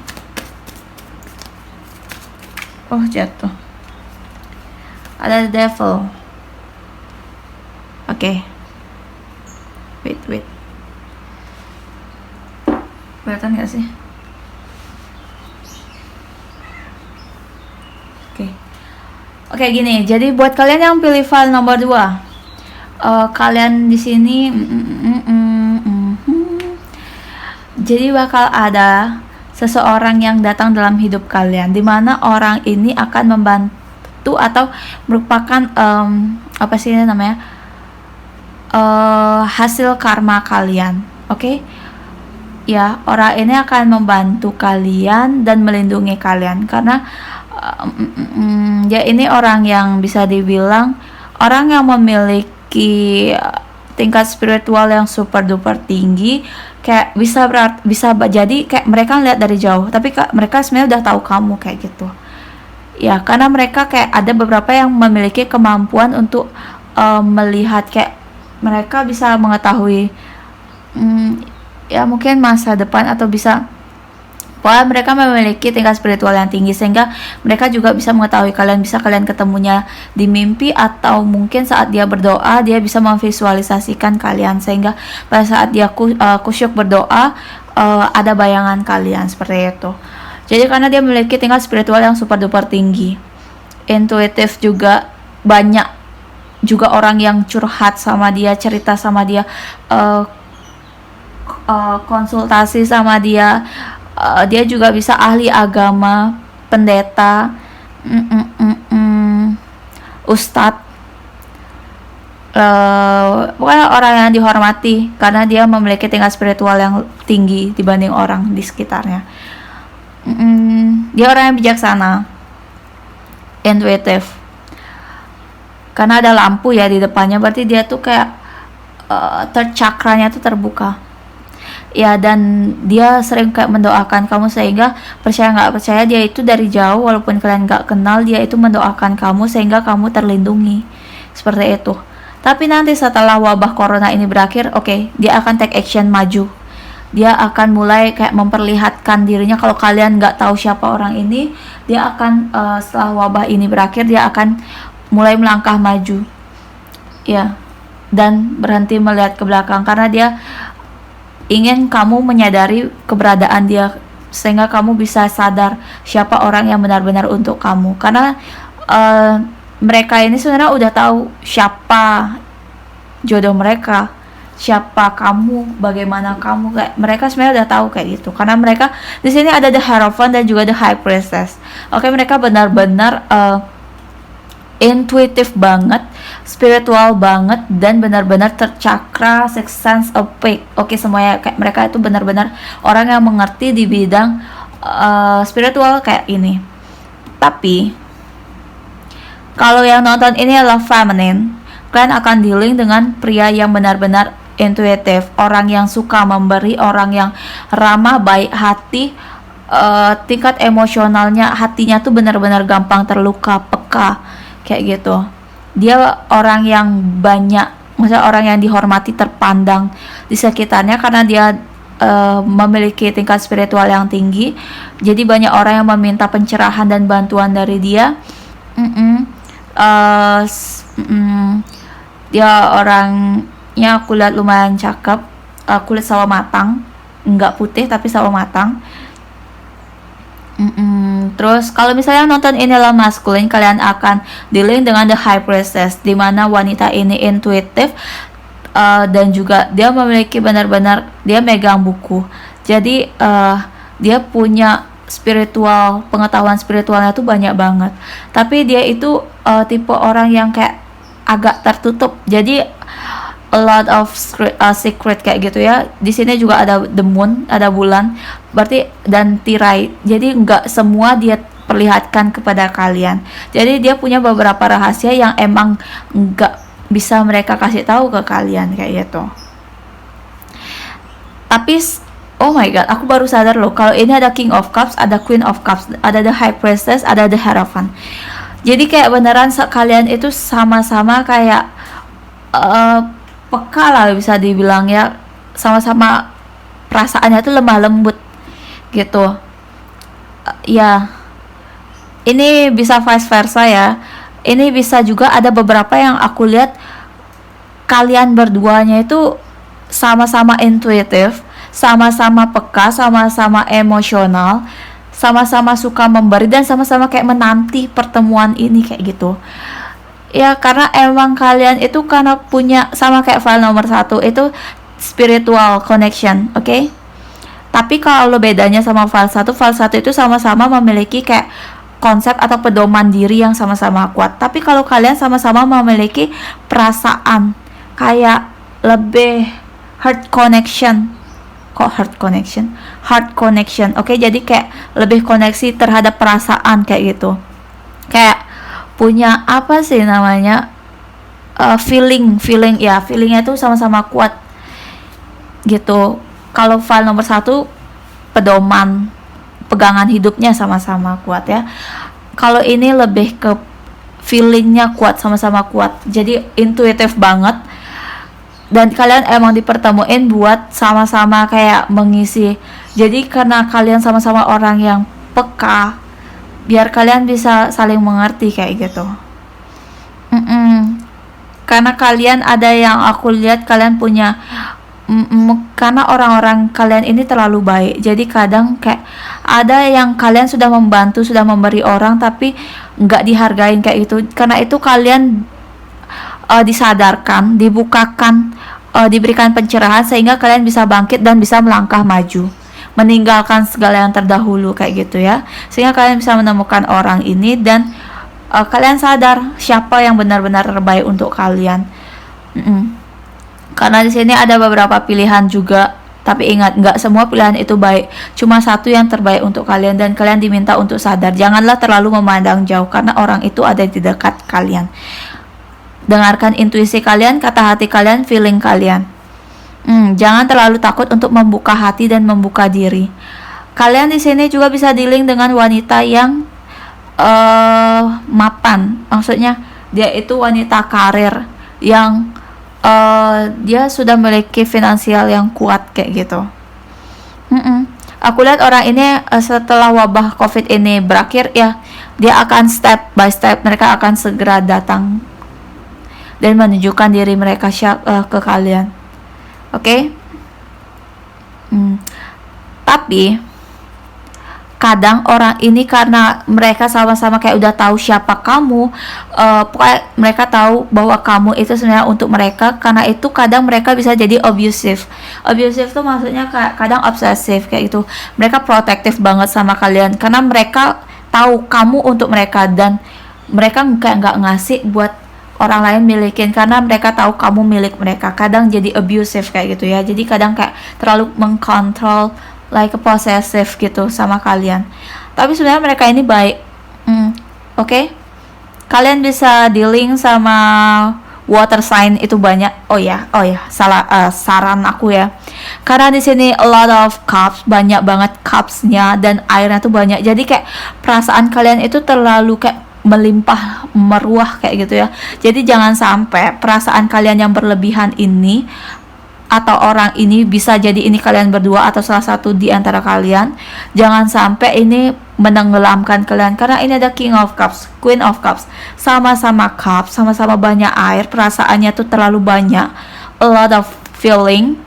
S1: Oh, jatuh. Ada Devil. Oke. Wait. Kelihatan gak sih? Oke, gini. Jadi buat kalian yang pilih file nomor 2, kalian di sini jadi bakal ada seseorang yang datang dalam hidup kalian, dimana orang ini akan membantu atau merupakan apa sih namanya, hasil karma kalian. Oke? Ya, orang ini akan membantu kalian dan melindungi kalian karena ya ini orang yang bisa dibilang orang yang memiliki tingkat spiritual yang super duper tinggi. Kayak bisa jadi kayak mereka lihat dari jauh, tapi mereka sebenarnya udah tahu kamu kayak gitu. Ya, karena mereka kayak ada beberapa yang memiliki kemampuan untuk melihat, kayak mereka bisa mengetahui ya mungkin masa depan, atau bisa pokoknya mereka memiliki tingkat spiritual yang tinggi sehingga mereka juga bisa mengetahui kalian, bisa kalian ketemunya di mimpi atau mungkin saat dia berdoa dia bisa memvisualisasikan kalian sehingga pada saat dia kusyuk berdoa ada bayangan kalian seperti itu. Jadi karena dia memiliki tingkat spiritual yang super duper tinggi, intuitif juga, banyak juga orang yang curhat sama dia, cerita sama dia, konsultasi sama dia. Dia juga bisa ahli agama, pendeta, ustadz, pokoknya orang yang dihormati karena dia memiliki tingkat spiritual yang tinggi dibanding orang di sekitarnya. Dia orang yang bijaksana, intuitif, karena ada lampu ya di depannya, berarti dia tuh kayak cakranya tuh terbuka. Ya, dan dia sering kayak mendoakan kamu sehingga percaya nggak percaya dia itu dari jauh walaupun kalian nggak kenal, dia itu mendoakan kamu sehingga kamu terlindungi seperti itu. Tapi nanti setelah wabah corona ini berakhir, dia akan take action, maju. Dia akan mulai kayak memperlihatkan dirinya. Kalau kalian nggak tahu siapa orang ini, dia akan setelah wabah ini berakhir dia akan mulai melangkah maju, ya, dan berhenti melihat ke belakang karena dia ingin kamu menyadari keberadaan dia sehingga kamu bisa sadar siapa orang yang benar-benar untuk kamu. Karena mereka ini sebenarnya udah tahu siapa jodoh mereka, siapa kamu, bagaimana kamu, kayak mereka sebenarnya udah tahu kayak gitu. Karena mereka di sini ada the Hierophant dan juga the High Priestess. Mereka benar-benar intuitif banget, spiritual banget, dan benar-benar tercakra, sixth sense, awake. Semuanya kayak mereka itu benar-benar orang yang mengerti di bidang spiritual kayak ini. Tapi kalau yang nonton ini adalah feminine, kalian akan dealing dengan pria yang benar-benar intuitif, orang yang suka memberi, orang yang ramah, baik hati, tingkat emosionalnya, hatinya tuh benar-benar gampang terluka, peka, kayak gitu. Dia orang yang banyak, maksudnya orang yang dihormati, terpandang di sekitarnya karena dia memiliki tingkat spiritual yang tinggi. Jadi banyak orang yang meminta pencerahan dan bantuan dari dia. Dia orangnya aku lihat lumayan cakep, kulit sawo matang, enggak putih tapi sawo matang. Terus kalau misalnya nonton Inilah Maskulin, kalian akan dealing dengan the high priestess, di mana wanita ini intuitif, dan juga dia memiliki benar-benar, dia megang buku. Jadi dia punya spiritual, pengetahuan spiritualnya tuh banyak banget. Tapi dia itu tipe orang yang kayak agak tertutup. Jadi a lot of secret kayak gitu ya. Di sini juga ada the moon, ada bulan, berarti, dan tirai. Jadi nggak semua dia perlihatkan kepada kalian. Jadi dia punya beberapa rahasia yang emang nggak bisa mereka kasih tahu ke kalian kayak gitu. Tapi oh my god, aku baru sadar loh kalau ini ada King of Cups, ada Queen of Cups, ada the High Priestess, ada the Hierophant. Jadi kayak beneran kalian itu sama-sama kayak peka lah bisa dibilang ya, sama-sama perasaannya tuh lemah lembut gitu. Ya, ini bisa vice versa ya. Ini bisa juga ada beberapa yang aku lihat kalian berduanya itu sama-sama intuitif, sama-sama peka, sama-sama emosional, sama-sama suka memberi, dan sama-sama kayak menanti pertemuan ini kayak gitu. Ya karena emang kalian itu karena punya sama kayak file nomor 1 itu spiritual connection, oke? Tapi kalau bedanya sama file 1 itu sama-sama memiliki kayak konsep atau pedoman diri yang sama-sama kuat. Tapi kalau kalian sama-sama memiliki perasaan kayak lebih heart connection. Kok heart connection? Heart connection, oke? Jadi kayak lebih koneksi terhadap perasaan kayak gitu. Kayak punya apa sih namanya, feeling ya, feelingnya tuh sama-sama kuat gitu. Kalau file nomor 1 pedoman, pegangan hidupnya sama-sama kuat ya. Kalau ini lebih ke feelingnya kuat, sama-sama kuat, jadi intuitif banget. Dan kalian emang dipertemuin buat sama-sama kayak mengisi. Jadi karena kalian sama-sama orang yang peka, biar kalian bisa saling mengerti kayak gitu. Karena kalian ada yang aku lihat kalian punya, karena orang-orang kalian ini terlalu baik. Jadi kadang kayak ada yang kalian sudah membantu, sudah memberi orang, tapi nggak dihargain kayak gitu. Karena itu kalian disadarkan, dibukakan, diberikan pencerahan sehingga kalian bisa bangkit dan bisa melangkah maju, meninggalkan segala yang terdahulu kayak gitu ya, sehingga kalian bisa menemukan orang ini dan kalian sadar siapa yang benar-benar terbaik untuk kalian. Karena di sini ada beberapa pilihan juga, tapi ingat nggak semua pilihan itu baik, cuma satu yang terbaik untuk kalian, dan kalian diminta untuk sadar. Janganlah terlalu memandang jauh karena orang itu ada di dekat kalian. Dengarkan intuisi kalian, kata hati kalian, feeling kalian. Jangan terlalu takut untuk membuka hati dan membuka diri. Kalian di sini juga bisa dealing dengan wanita yang mapan. Maksudnya dia itu wanita karir yang dia sudah memiliki finansial yang kuat kayak gitu. Aku lihat orang ini setelah wabah COVID ini berakhir ya, dia akan step by step, mereka akan segera datang dan menunjukkan diri mereka ke kalian. Oke? Tapi kadang orang ini karena mereka sama-sama kayak udah tahu siapa kamu, pokoknya mereka tahu bahwa kamu itu sebenarnya untuk mereka. Karena itu kadang mereka bisa jadi abusive. Abusive tuh maksudnya kadang obsesif kayak gitu. Mereka protektif banget sama kalian karena mereka tahu kamu untuk mereka, dan mereka kayak nggak ngasih buat orang lain milikin karena mereka tahu kamu milik mereka. Kadang jadi abusive kayak gitu ya. Jadi kadang kayak terlalu mengkontrol, like possessive gitu sama kalian. Tapi sebenarnya mereka ini baik. Oke? Kalian bisa dealing sama water sign itu banyak. Oh ya, salah, saran aku ya. Karena di sini a lot of cups, banyak banget cupsnya, dan airnya tuh banyak. Jadi kayak perasaan kalian itu terlalu kayak melimpah meruah kayak gitu ya. Jadi jangan sampai perasaan kalian yang berlebihan ini atau orang ini, bisa jadi ini kalian berdua atau salah satu di antara kalian, jangan sampai ini menenggelamkan kalian. Karena ini ada King of Cups, Queen of Cups, sama-sama cups, sama-sama banyak air, perasaannya tuh terlalu banyak, a lot of feeling.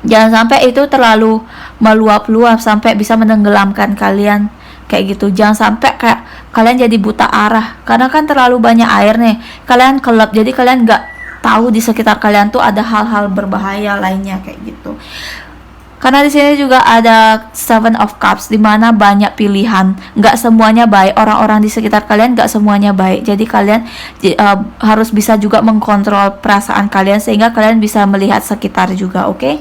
S1: Jangan sampai itu terlalu meluap-luap sampai bisa menenggelamkan kalian kayak gitu. Jangan sampai kayak kalian jadi buta arah karena kan terlalu banyak air nih, kalian kelap, jadi kalian nggak tahu di sekitar kalian tuh ada hal-hal berbahaya lainnya kayak gitu. Karena di sini juga ada Seven of Cups, di mana banyak pilihan, nggak semuanya baik. Orang-orang di sekitar kalian nggak semuanya baik. Jadi kalian harus bisa juga mengkontrol perasaan kalian sehingga kalian bisa melihat sekitar juga, oke?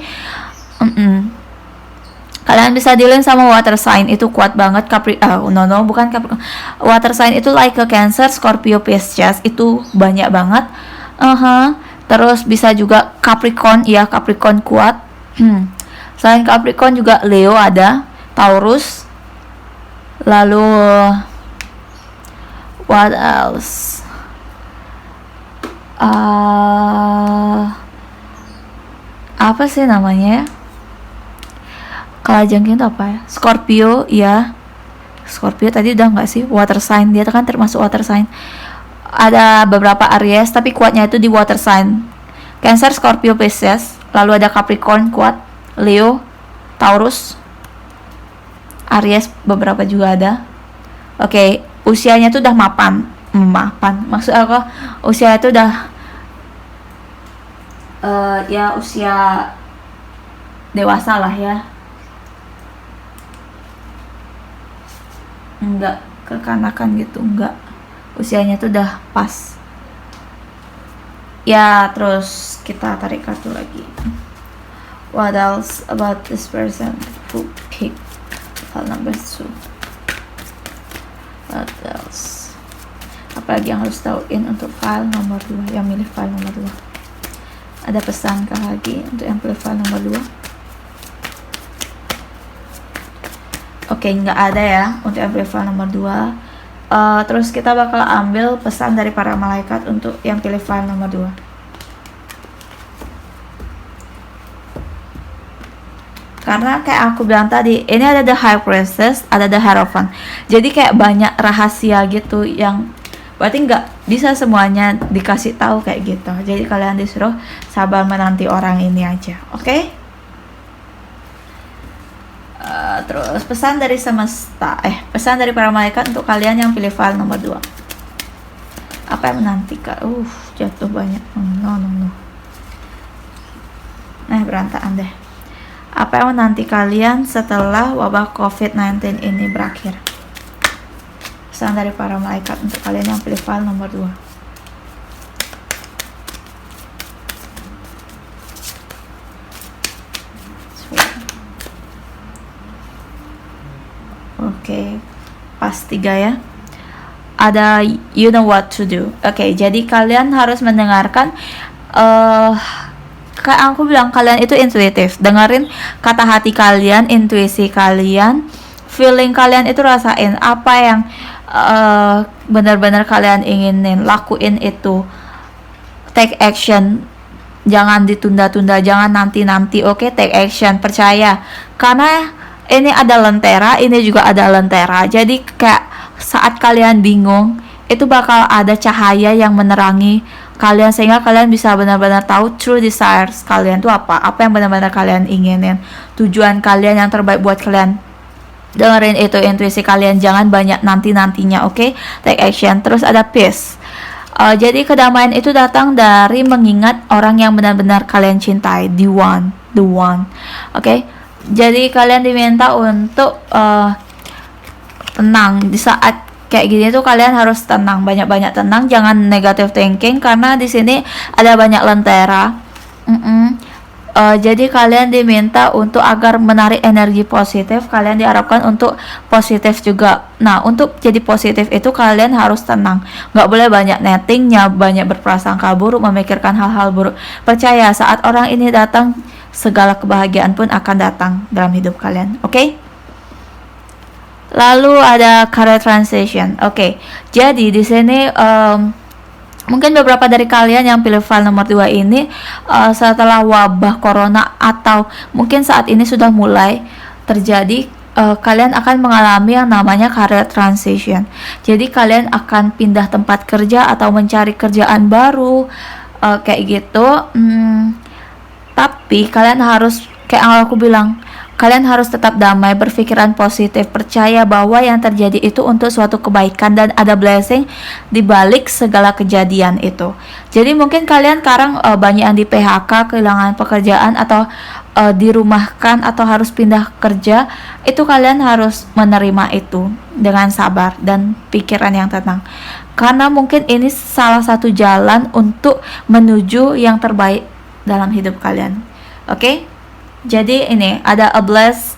S1: Kalian bisa dealing sama water sign, itu kuat banget. Bukan Capricorn. Water sign itu like ke Cancer, Scorpio, Pisces, itu banyak banget. Terus bisa juga Capricorn, ya Capricorn kuat. Selain Capricorn juga Leo ada, Taurus. Lalu what else? Apa sih namanya? Kalajengking itu apa ya? Scorpio, ya. Scorpio tadi udah nggak sih? Water sign, dia kan termasuk water sign. Ada beberapa Aries, tapi kuatnya itu di water sign. Cancer, Scorpio, Pisces. Lalu ada Capricorn kuat. Leo, Taurus, Aries beberapa juga ada. Oke, usianya tuh udah mapan. Maksud aku usia itu udah ya usia dewasa lah ya. Enggak kekanakan gitu, enggak. Usianya tuh udah pas. Ya, terus kita tarik kartu lagi. What else about this person who picked file number 2? What else? Apalagi yang harus tahuin untuk file nomor 2, yang milih file nomor 2? Ada pesan kah lagi untuk yang pilih file nomor 2? Oke, nggak ada ya untuk yang pilih file nomor 2. Terus kita bakal ambil pesan dari para malaikat untuk yang pilih file nomor 2. Karena kayak aku bilang tadi, ini ada the High Priestess, ada the Hierophant. Jadi kayak banyak rahasia gitu yang berarti nggak bisa semuanya dikasih tahu kayak gitu. Jadi kalian disuruh sabar menanti orang ini aja, oke? Terus pesan dari semesta, pesan dari para malaikat untuk kalian yang pilih file nomor 2. Apa yang menantikan? Jatuh banyak. No. Nah, berantakan deh. Apa yang menanti kalian setelah wabah COVID-19 ini berakhir? Pesan dari para malaikat untuk kalian yang pilih file nomor 2. Oke, pas 3 ya. Ada you know what to do. Oke, jadi kalian harus mendengarkan kayak aku bilang, kalian itu intuitif. Dengerin kata hati kalian, intuisi kalian, feeling kalian itu rasain apa yang benar-benar kalian inginin, lakuin itu. Take action. Jangan ditunda-tunda, jangan nanti-nanti, oke? Take action, percaya. Karena ini ada lentera, ini juga ada lentera. Jadi kayak saat kalian bingung, itu bakal ada cahaya yang menerangi kalian sehingga kalian bisa benar-benar tahu true desires kalian tuh apa yang benar-benar kalian inginin, tujuan kalian yang terbaik buat kalian. Dengerin itu intuisi kalian, jangan banyak nanti-nantinya, oke? Take action. Terus ada peace. Jadi kedamaian itu datang dari mengingat orang yang benar-benar kalian cintai, the one, oke? Jadi kalian diminta untuk tenang di saat kayak gini tuh. Kalian harus tenang, banyak-banyak tenang, jangan negative thinking karena di sini ada banyak lentera. Jadi kalian diminta untuk agar menarik energi positif. Kalian diharapkan untuk positif juga. Nah, untuk jadi positif itu kalian harus tenang. Nggak boleh banyak nettingnya, banyak berprasangka buruk, memikirkan hal-hal buruk. Percaya saat orang ini datang, segala kebahagiaan pun akan datang dalam hidup kalian. Oke? Lalu ada career transition. Oke. Jadi di sini mungkin beberapa dari kalian yang pilih file nomor 2 ini setelah wabah corona atau mungkin saat ini sudah mulai terjadi, kalian akan mengalami yang namanya career transition. Jadi kalian akan pindah tempat kerja atau mencari kerjaan baru kayak gitu. Tapi kalian harus, kayak yang aku bilang, Kalian harus tetap damai, berpikiran positif, percaya bahwa yang terjadi itu untuk suatu kebaikan dan ada blessing di balik segala kejadian itu. Jadi mungkin kalian sekarang banyak yang di PHK, kehilangan pekerjaan atau dirumahkan atau harus pindah kerja. Itu kalian harus menerima itu dengan sabar dan pikiran yang tenang. Karena mungkin ini salah satu jalan untuk menuju yang terbaik dalam hidup kalian. Oke? Jadi ini ada a blessed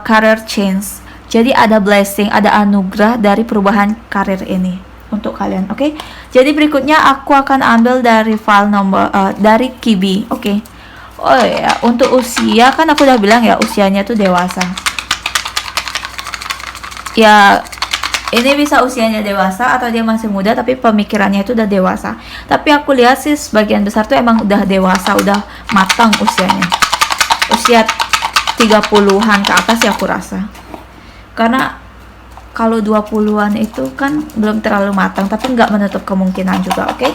S1: career change. Jadi ada blessing, ada anugerah dari perubahan karir ini untuk kalian. Oke? Jadi berikutnya aku akan ambil dari file nomor dari Kibi. Oke? Oh ya, untuk usia kan aku udah bilang ya, usianya tuh dewasa. Ya, ini bisa usianya dewasa atau dia masih muda tapi pemikirannya itu udah dewasa. Tapi aku lihat sih sebagian besar tuh emang udah dewasa, udah matang usianya. Usia 30-an ke atas ya aku rasa. Karena kalau 20-an itu kan belum terlalu matang, tapi nggak menutup kemungkinan juga. Oke?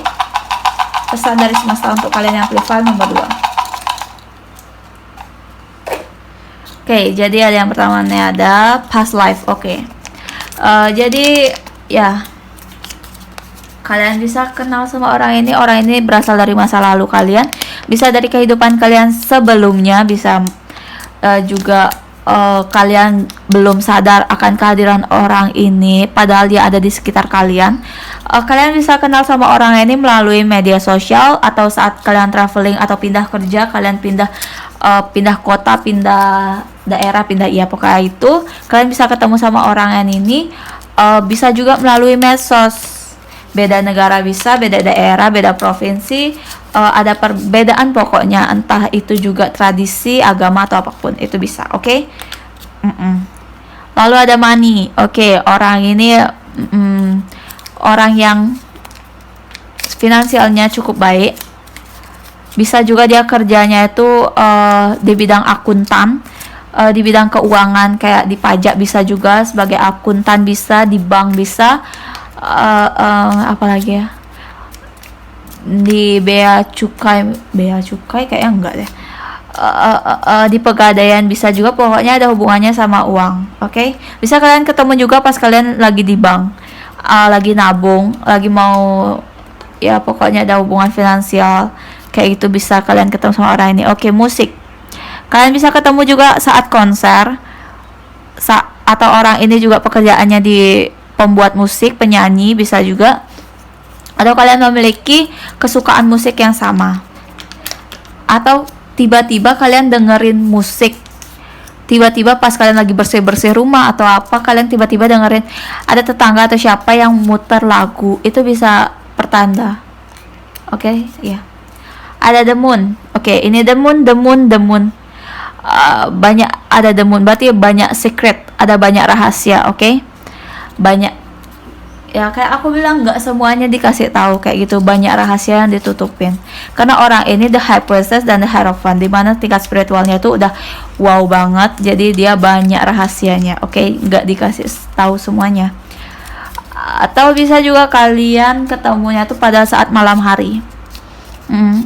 S1: Pesan dari semesta untuk kalian yang pilih file nomor 2. Oke, jadi ada yang pertama nih, ada past life. Oke. Jadi ya, kalian bisa kenal sama orang ini berasal dari masa lalu kalian, bisa dari kehidupan kalian sebelumnya, bisa juga kalian belum sadar akan kehadiran orang ini padahal dia ada di sekitar kalian. Kalian bisa kenal sama orang ini melalui media sosial atau saat kalian traveling atau pindah kerja, kalian pindah kota, pindah daerah, pokoknya itu kalian bisa ketemu sama orang ini. Bisa juga melalui medsos, beda negara bisa, beda daerah, beda provinsi, ada perbedaan pokoknya, entah itu juga tradisi, agama atau apapun itu bisa. Oke? Lalu ada money. Oke, orang ini orang yang finansialnya cukup baik. Bisa juga dia kerjanya itu di bidang akuntan, di bidang keuangan, kayak di pajak bisa juga, sebagai akuntan bisa, di bank bisa, apalagi ya, di bea cukai kayaknya enggak deh, di pegadaian bisa juga, pokoknya ada hubungannya sama uang. Oke? Bisa kalian ketemu juga pas kalian lagi di bank, lagi nabung, lagi mau, ya pokoknya ada hubungan finansial kayak gitu, bisa kalian ketemu sama orang ini. Oke, musik, kalian bisa ketemu juga saat konser, atau orang ini juga pekerjaannya di pembuat musik, penyanyi bisa juga, atau kalian memiliki kesukaan musik yang sama, atau tiba-tiba kalian dengerin musik, tiba-tiba pas kalian lagi bersih-bersih rumah atau apa, kalian tiba-tiba dengerin ada tetangga atau siapa yang muter lagu, itu bisa pertanda. Oke, ya. Ada the moon. Oke, ini the moon. Banyak, ada the moon, berarti banyak secret, ada banyak rahasia. Oke? Banyak, ya kayak aku bilang, nggak semuanya dikasih tahu kayak gitu, banyak rahasia yang ditutupin. Karena orang ini the high priestess dan the hierophant, dimana tingkat spiritualnya itu udah wow banget, jadi dia banyak rahasianya. Oke? Nggak dikasih tahu semuanya. Atau bisa juga kalian ketemunya tuh pada saat malam hari.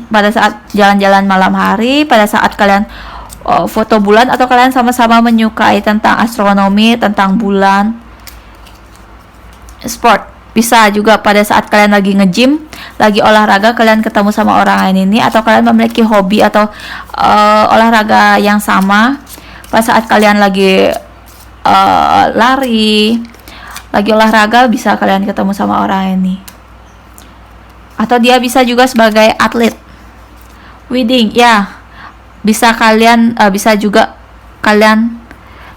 S1: Pada saat jalan-jalan malam hari, pada saat kalian foto bulan, atau kalian sama-sama menyukai tentang astronomi, tentang bulan. Sport bisa juga pada saat kalian lagi nge-gym, lagi olahraga, kalian ketemu sama orang lain ini, atau kalian memiliki hobi atau olahraga yang sama. Pada saat kalian lagi lari, lagi olahraga, bisa kalian ketemu sama orang ini. Atau dia bisa juga sebagai atlet. Wedding, ya, bisa kalian bisa juga kalian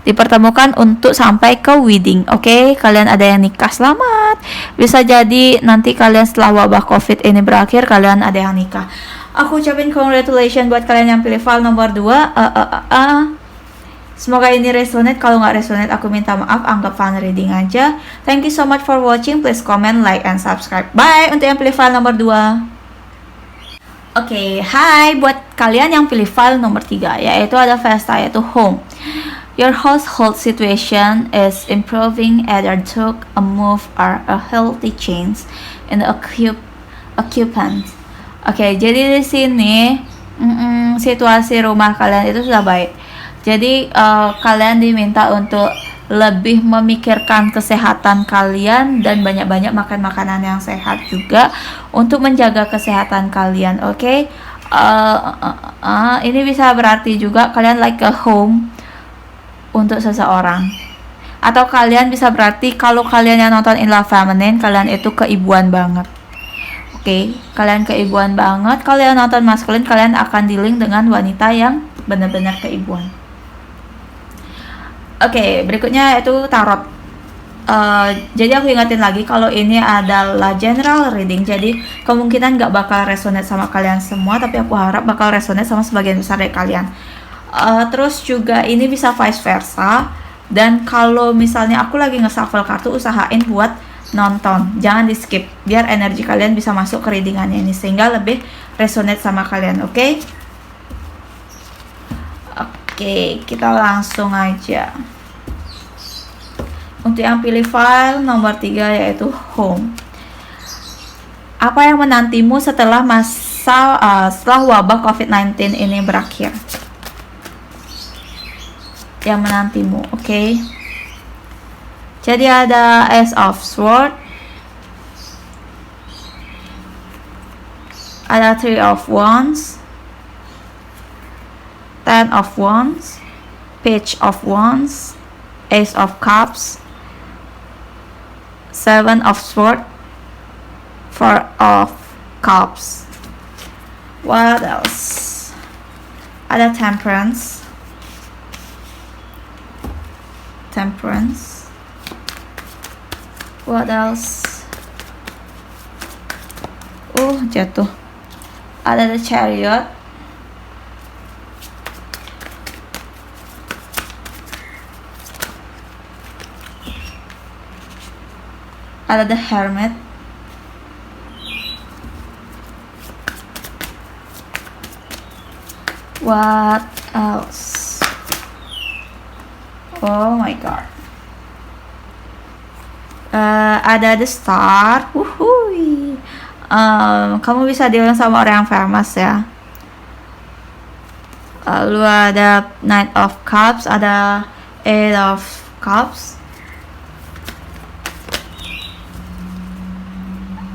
S1: dipertemukan untuk sampai ke wedding. Oke? Kalian ada yang nikah, selamat. Bisa jadi nanti kalian setelah wabah COVID ini berakhir, kalian ada yang nikah. Aku ucapin congratulations buat kalian yang pilih file nomor 2. Semoga ini resonate. Kalau nggak resonate, aku minta maaf, anggap fun reading aja. Thank you so much for watching. Please comment, like, and subscribe. Bye untuk yang pilih file nomor 2. Oke, hai buat kalian yang pilih file nomor 3, yaitu ada Vesta, yaitu home. Your household situation is improving, either took a move or a healthy change in the occupant. Oke, jadi di sini situasi rumah kalian itu sudah baik. Jadi kalian diminta untuk lebih memikirkan kesehatan kalian dan banyak-banyak makan makanan yang sehat juga untuk menjaga kesehatan kalian. Oke? Ini bisa berarti juga kalian like a home untuk seseorang. Atau kalian bisa berarti kalau kalian yang nonton In Love Feminine, kalian itu keibuan banget. Oke, kalian keibuan banget. Kalau yang nonton maskulin, kalian akan dealing dengan wanita yang benar-benar keibuan. Oke, berikutnya itu tarot. Jadi aku ingatin lagi kalau ini adalah general reading, jadi kemungkinan gak bakal resonate sama kalian semua, tapi aku harap bakal resonate sama sebagian besar dari kalian. Terus juga ini bisa vice versa, dan kalau misalnya aku lagi nge-shuffle kartu, usahain buat nonton, jangan di skip, biar energi kalian bisa masuk ke readingannya ini sehingga lebih resonate sama kalian. Oke, kita langsung aja. Untuk yang pilih file nomor 3 yaitu home. Apa yang menantimu setelah setelah wabah COVID-19 ini berakhir? Yang menantimu, oke. Jadi ada Ace of Swords, ada Three of Wands, Ten of Wands, Page of Wands, Ace of Cups, Seven of Swords, Four of Cups. What else? Ada Temperance, What else? Jatuh. Ada The Chariot. Ada The Hermit. What else? Oh my god. Ada The Star. Wuhui. Kamu bisa dealing sama orang yang famous ya. Lalu ada Knight of Cups, ada Eight of Cups,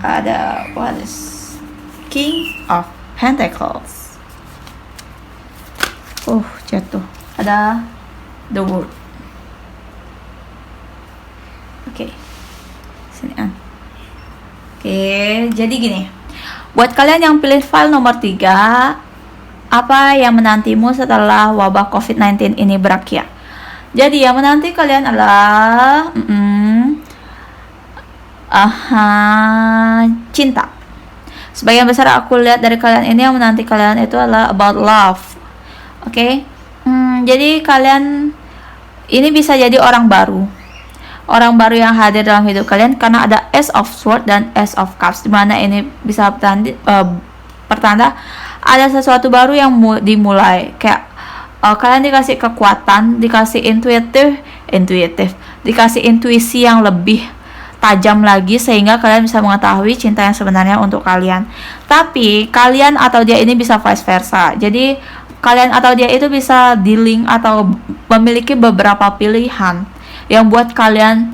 S1: ada what is King of Pentacles. Jatuh. Ada The World. Oke. Sini an. Oke, jadi gini. Buat kalian yang pilih file nomor 3, apa yang menantimu setelah wabah COVID-19 ini berakhir? Jadi yang menanti kalian adalah cinta. Sebagian besar aku lihat dari kalian ini yang menanti kalian itu adalah about love. Oke. Jadi kalian ini bisa jadi orang baru yang hadir dalam hidup kalian karena ada Ace of Swords dan Ace of Cups, dimana ini bisa pertanda ada sesuatu baru yang dimulai. Kayak kalian dikasih kekuatan, dikasih intuitif, dikasih intuisi yang lebih tajam lagi sehingga kalian bisa mengetahui cinta yang sebenarnya untuk kalian. Tapi kalian atau dia ini bisa vice versa. Jadi kalian atau dia itu bisa dealing atau memiliki beberapa pilihan yang buat kalian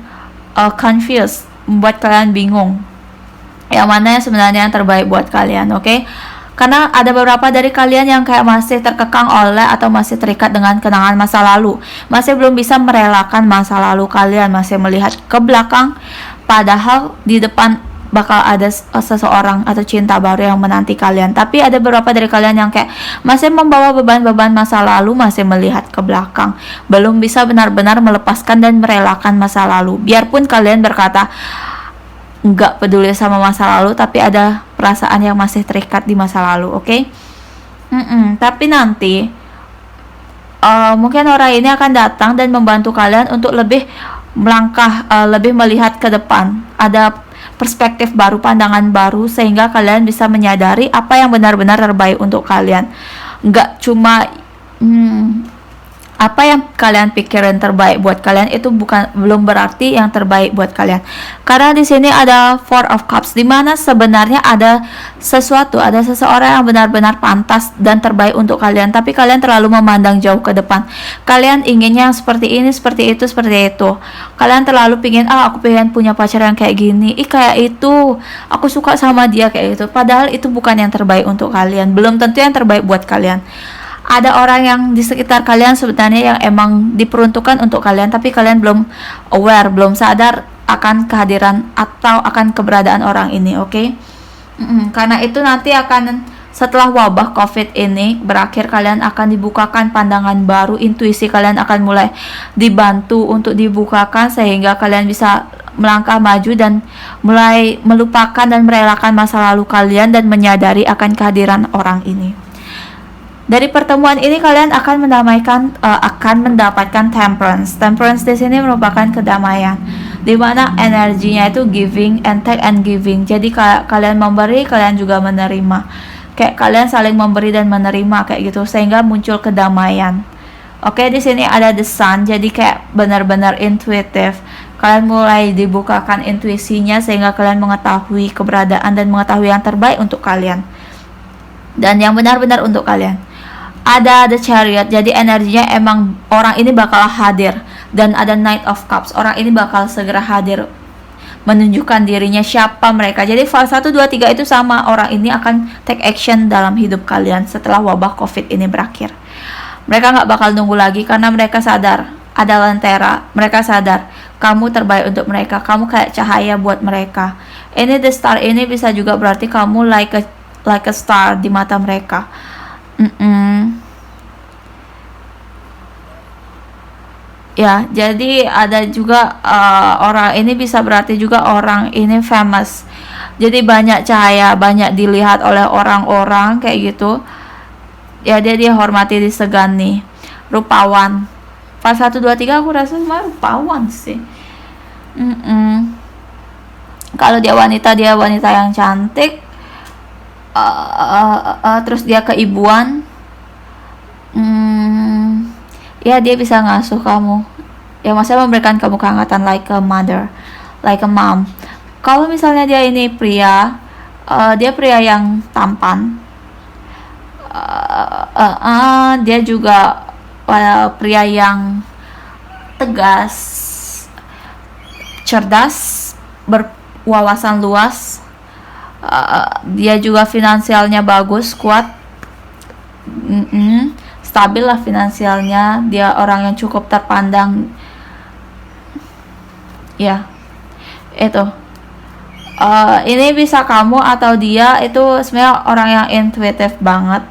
S1: confused, membuat kalian bingung yang mana yang sebenarnya yang terbaik buat kalian. Oke? Karena ada beberapa dari kalian yang kayak masih terkekang oleh atau masih terikat dengan kenangan masa lalu, masih belum bisa merelakan masa lalu kalian, masih melihat ke belakang padahal di depan bakal ada seseorang atau cinta baru yang menanti kalian. Tapi ada beberapa dari kalian yang kayak masih membawa beban-beban masa lalu, masih melihat ke belakang, belum bisa benar-benar melepaskan dan merelakan masa lalu. Biarpun kalian berkata nggak peduli sama masa lalu, tapi ada perasaan yang masih terikat di masa lalu. Oke? Tapi nanti mungkin orang ini akan datang dan membantu kalian untuk lebih melangkah, lebih melihat ke depan. Ada perspektif baru, pandangan baru, sehingga kalian bisa menyadari apa yang benar-benar terbaik untuk kalian. Nggak cuma Apa yang kalian pikirin terbaik buat kalian itu belum berarti yang terbaik buat kalian. Karena di sini ada Four of Cups, di mana sebenarnya ada ada seseorang yang benar-benar pantas dan terbaik untuk kalian, tapi kalian terlalu memandang jauh ke depan. Kalian inginnya yang seperti ini, seperti itu, seperti itu. Kalian terlalu pingin, aku pengen punya pacar yang kayak gini, kayak itu, aku suka sama dia kayak gitu. Padahal itu bukan yang terbaik untuk kalian, belum tentu yang terbaik buat kalian. Ada orang yang di sekitar kalian sebenarnya yang emang diperuntukkan untuk kalian, tapi kalian belum aware, belum sadar akan kehadiran atau akan keberadaan orang ini, oke? Karena itu nanti akan setelah wabah COVID ini berakhir, kalian akan dibukakan pandangan baru, intuisi kalian akan mulai dibantu untuk dibukakan sehingga kalian bisa melangkah maju dan mulai melupakan dan merelakan masa lalu kalian dan menyadari akan kehadiran orang ini. Dari pertemuan ini kalian akan mendapatkan temperance. Temperance di sini merupakan kedamaian, di mana energinya itu giving and take and giving. Jadi kalian memberi, kalian juga menerima. Kayak kalian saling memberi dan menerima kayak gitu, sehingga muncul kedamaian. Oke, di sini ada the sun, jadi kayak benar-benar intuitif. Kalian mulai dibukakan intuisinya sehingga kalian mengetahui keberadaan dan mengetahui yang terbaik untuk kalian dan yang benar-benar untuk kalian. Ada the chariot, jadi energinya emang orang ini bakal hadir. Dan ada knight of cups, orang ini bakal segera hadir menunjukkan dirinya siapa mereka. Jadi fase 1, 2, 3 itu sama, orang ini akan take action dalam hidup kalian setelah wabah COVID ini berakhir. Mereka gak bakal nunggu lagi karena mereka sadar ada lentera. Mereka sadar kamu terbaik untuk mereka, kamu kayak cahaya buat mereka. Ini the star, ini bisa juga berarti kamu like a star di mata mereka. Ya, jadi ada juga orang ini bisa berarti juga orang ini famous. Jadi banyak cahaya, banyak dilihat oleh orang-orang kayak gitu. Ya, dia dihormati, disegani, rupawan. Pas 1, 2, 3 aku rasa semua rupawan sih. Kalau dia wanita yang cantik. Terus dia keibuan. Ya, dia bisa ngasuh kamu. Ya, maksudnya memberikan kamu kehangatan like a mother, like a mom. Kalau misalnya dia ini pria, dia pria yang tampan. Dia juga pria yang tegas, cerdas, berwawasan luas. Dia juga finansialnya bagus, kuat, stabil lah finansialnya. Dia orang yang cukup terpandang. Ya, itu. Ini bisa kamu atau dia itu sebenarnya orang yang intuitif banget.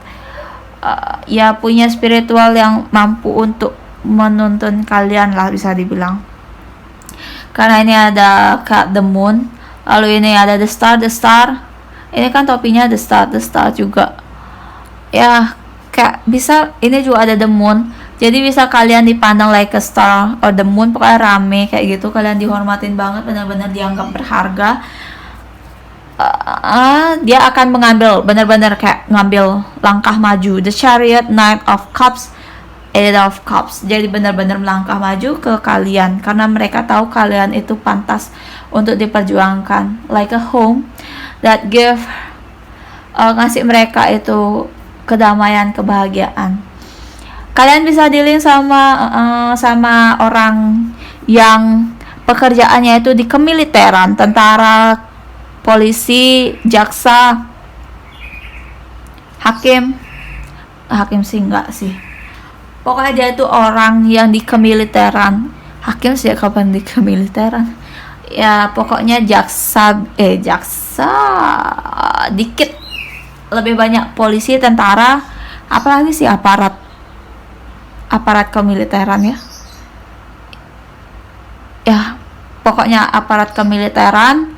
S1: Ya, punya spiritual yang mampu untuk menuntun kalian lah, bisa dibilang. Karena ini ada the moon, lalu ini ada the star. Ini kan topinya the star juga. Ya, kayak bisa ini juga ada the moon. Jadi bisa kalian dipandang like a star or the moon, pokoknya rame kayak gitu. Kalian dihormatin banget, benar-benar dianggap berharga. Dia akan benar-benar kayak ngambil langkah maju. The chariot, knight of cups, eight of cups. Jadi benar-benar melangkah maju ke kalian karena mereka tahu kalian itu pantas untuk diperjuangkan. Like a home that give ngasih mereka itu kedamaian, kebahagiaan. Kalian bisa dealing sama orang yang pekerjaannya itu di kemiliteran, tentara, polisi, jaksa, hakim sih enggak sih. Pokoknya dia itu orang yang di kemiliteran. Hakim sih kapan di kemiliteran? Ya, pokoknya jaksa dikit. Lebih banyak polisi, tentara, apalagi sih aparat kemiliteran ya. Ya, pokoknya aparat kemiliteran.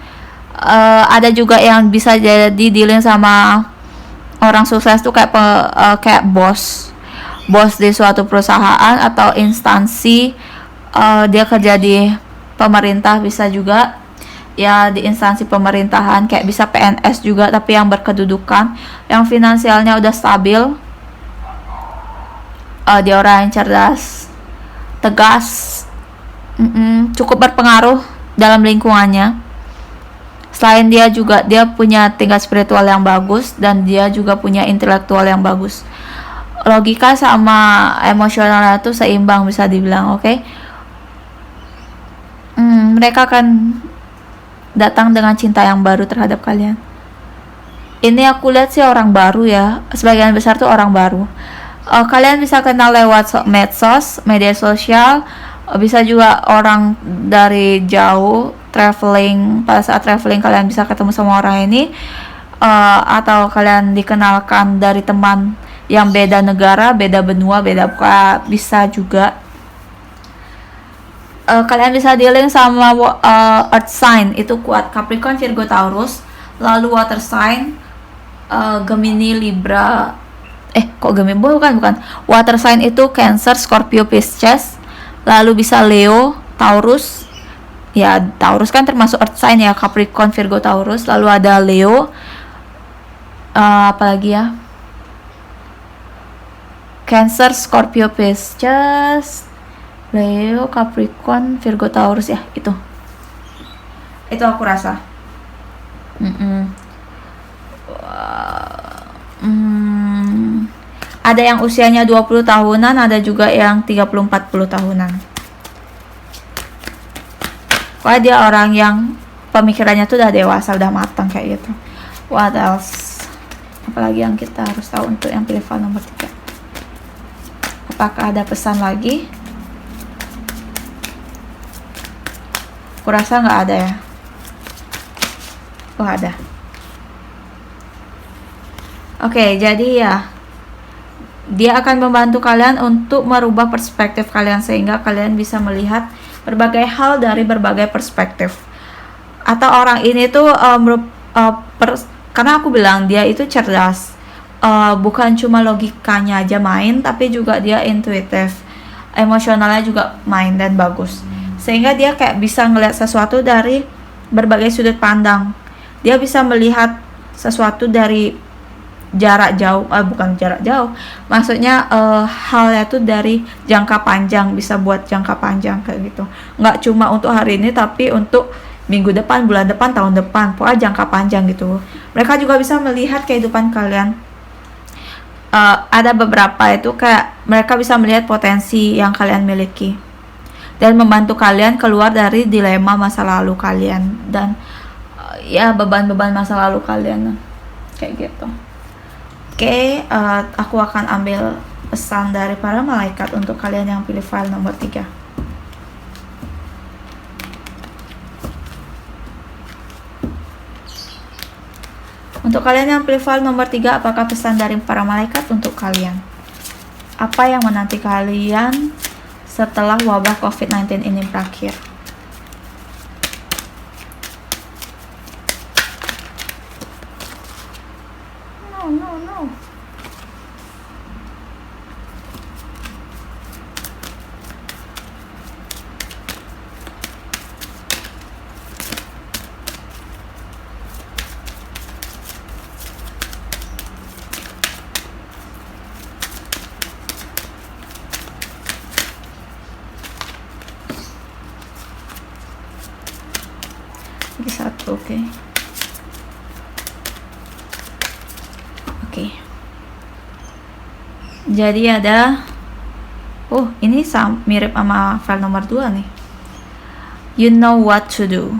S1: Ada juga yang bisa jadi dealing sama orang sukses tuh kayak bos di suatu perusahaan atau instansi. Dia kerja di pemerintah, bisa juga ya di instansi pemerintahan, kayak bisa PNS juga tapi yang berkedudukan, yang finansialnya udah stabil. Dia orang yang cerdas, tegas, cukup berpengaruh dalam lingkungannya. Selain dia juga dia punya tingkat spiritual yang bagus dan dia juga punya intelektual yang bagus. Logika sama emosionalnya tuh seimbang bisa dibilang, oke? Mereka akan datang dengan cinta yang baru terhadap kalian. Ini aku lihat sih orang baru ya, sebagian besar tuh orang baru. Kalian bisa kenal lewat medsos, media sosial, bisa juga orang dari jauh traveling, pada saat traveling kalian bisa ketemu sama orang ini, atau kalian dikenalkan dari teman yang beda negara, beda benua, beda buka, bisa juga. Kalian bisa dealing sama earth sign, itu kuat, Capricorn, Virgo, Taurus. Lalu water sign, Gemini, Libra, kok Gemini, bukan, water sign itu Cancer, Scorpio, Pisces. Lalu bisa Leo, Taurus, ya Taurus kan termasuk earth sign ya, Capricorn, Virgo, Taurus. Lalu ada Leo, apalagi ya, Cancer, Scorpio, Pisces, Leo, Capricorn, Virgo, Taurus, ya itu aku rasa. Ada yang usianya 20 tahunan, ada juga yang 30-40 tahunan. Wah, dia orang yang pemikirannya tuh udah dewasa, udah matang kayak gitu. What else? Apalagi yang kita harus tahu untuk yang pilih file nomor 3? Apakah ada pesan lagi? Kurasa nggak ada ya. Oh, ada. Oke, jadi ya, dia akan membantu kalian untuk merubah perspektif kalian sehingga kalian bisa melihat berbagai hal dari berbagai perspektif. Atau orang ini tuh karena aku bilang dia itu cerdas, bukan cuma logikanya aja main, tapi juga dia intuitif, emosionalnya juga main dan bagus. Sehingga dia kayak bisa ngelihat sesuatu dari berbagai sudut pandang. Dia bisa melihat sesuatu dari jarak jauh, bukan jarak jauh, maksudnya halnya tuh dari jangka panjang, bisa buat jangka panjang kayak gitu. Nggak cuma untuk hari ini, tapi untuk minggu depan, bulan depan, tahun depan, pokoknya jangka panjang gitu. Mereka juga bisa melihat kehidupan kalian. Ada beberapa itu kayak mereka bisa melihat potensi yang kalian miliki dan membantu kalian keluar dari dilema masa lalu kalian dan ya beban-beban masa lalu kalian kayak gitu. Oke, aku akan ambil pesan dari para malaikat untuk kalian yang pilih file nomor 3. Untuk kalian yang pilih file nomor 3, apakah pesan dari para malaikat untuk kalian? Apa yang menanti kalian setelah wabah COVID-19 ini berakhir? No. Lagi satu, oke. Jadi ada, ini mirip sama file nomor 2 nih. You know what to do.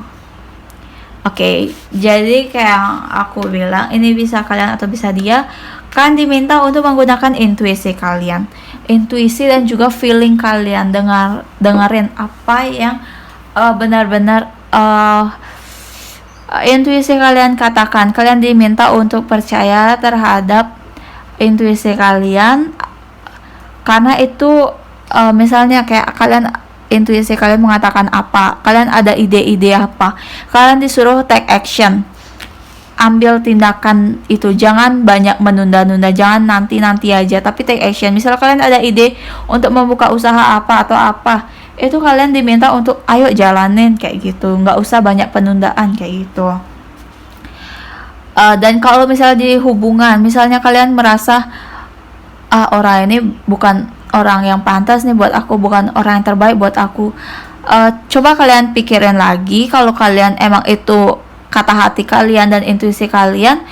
S1: Oke, jadi kayak aku bilang, ini bisa kalian atau bisa dia kan diminta untuk menggunakan intuisi kalian, intuisi dan juga feeling kalian. Dengerin apa yang benar-benar intuisi kalian katakan. Kalian diminta untuk percaya terhadap intuisi kalian, karena itu misalnya kayak kalian, intuisi kalian mengatakan apa, kalian ada ide-ide apa, kalian disuruh take action, ambil tindakan itu. Jangan banyak menunda-nunda, jangan nanti aja, tapi take action. Misal kalian ada ide untuk membuka usaha apa atau apa, itu kalian diminta untuk ayo jalanin kayak gitu, nggak usah banyak penundaan kayak gitu. Dan kalau misalnya di hubungan, misalnya kalian merasa orang ini bukan orang yang pantas nih buat aku, bukan orang yang terbaik buat aku. Coba kalian pikirin lagi, kalau kalian emang itu kata hati kalian dan intuisi kalian,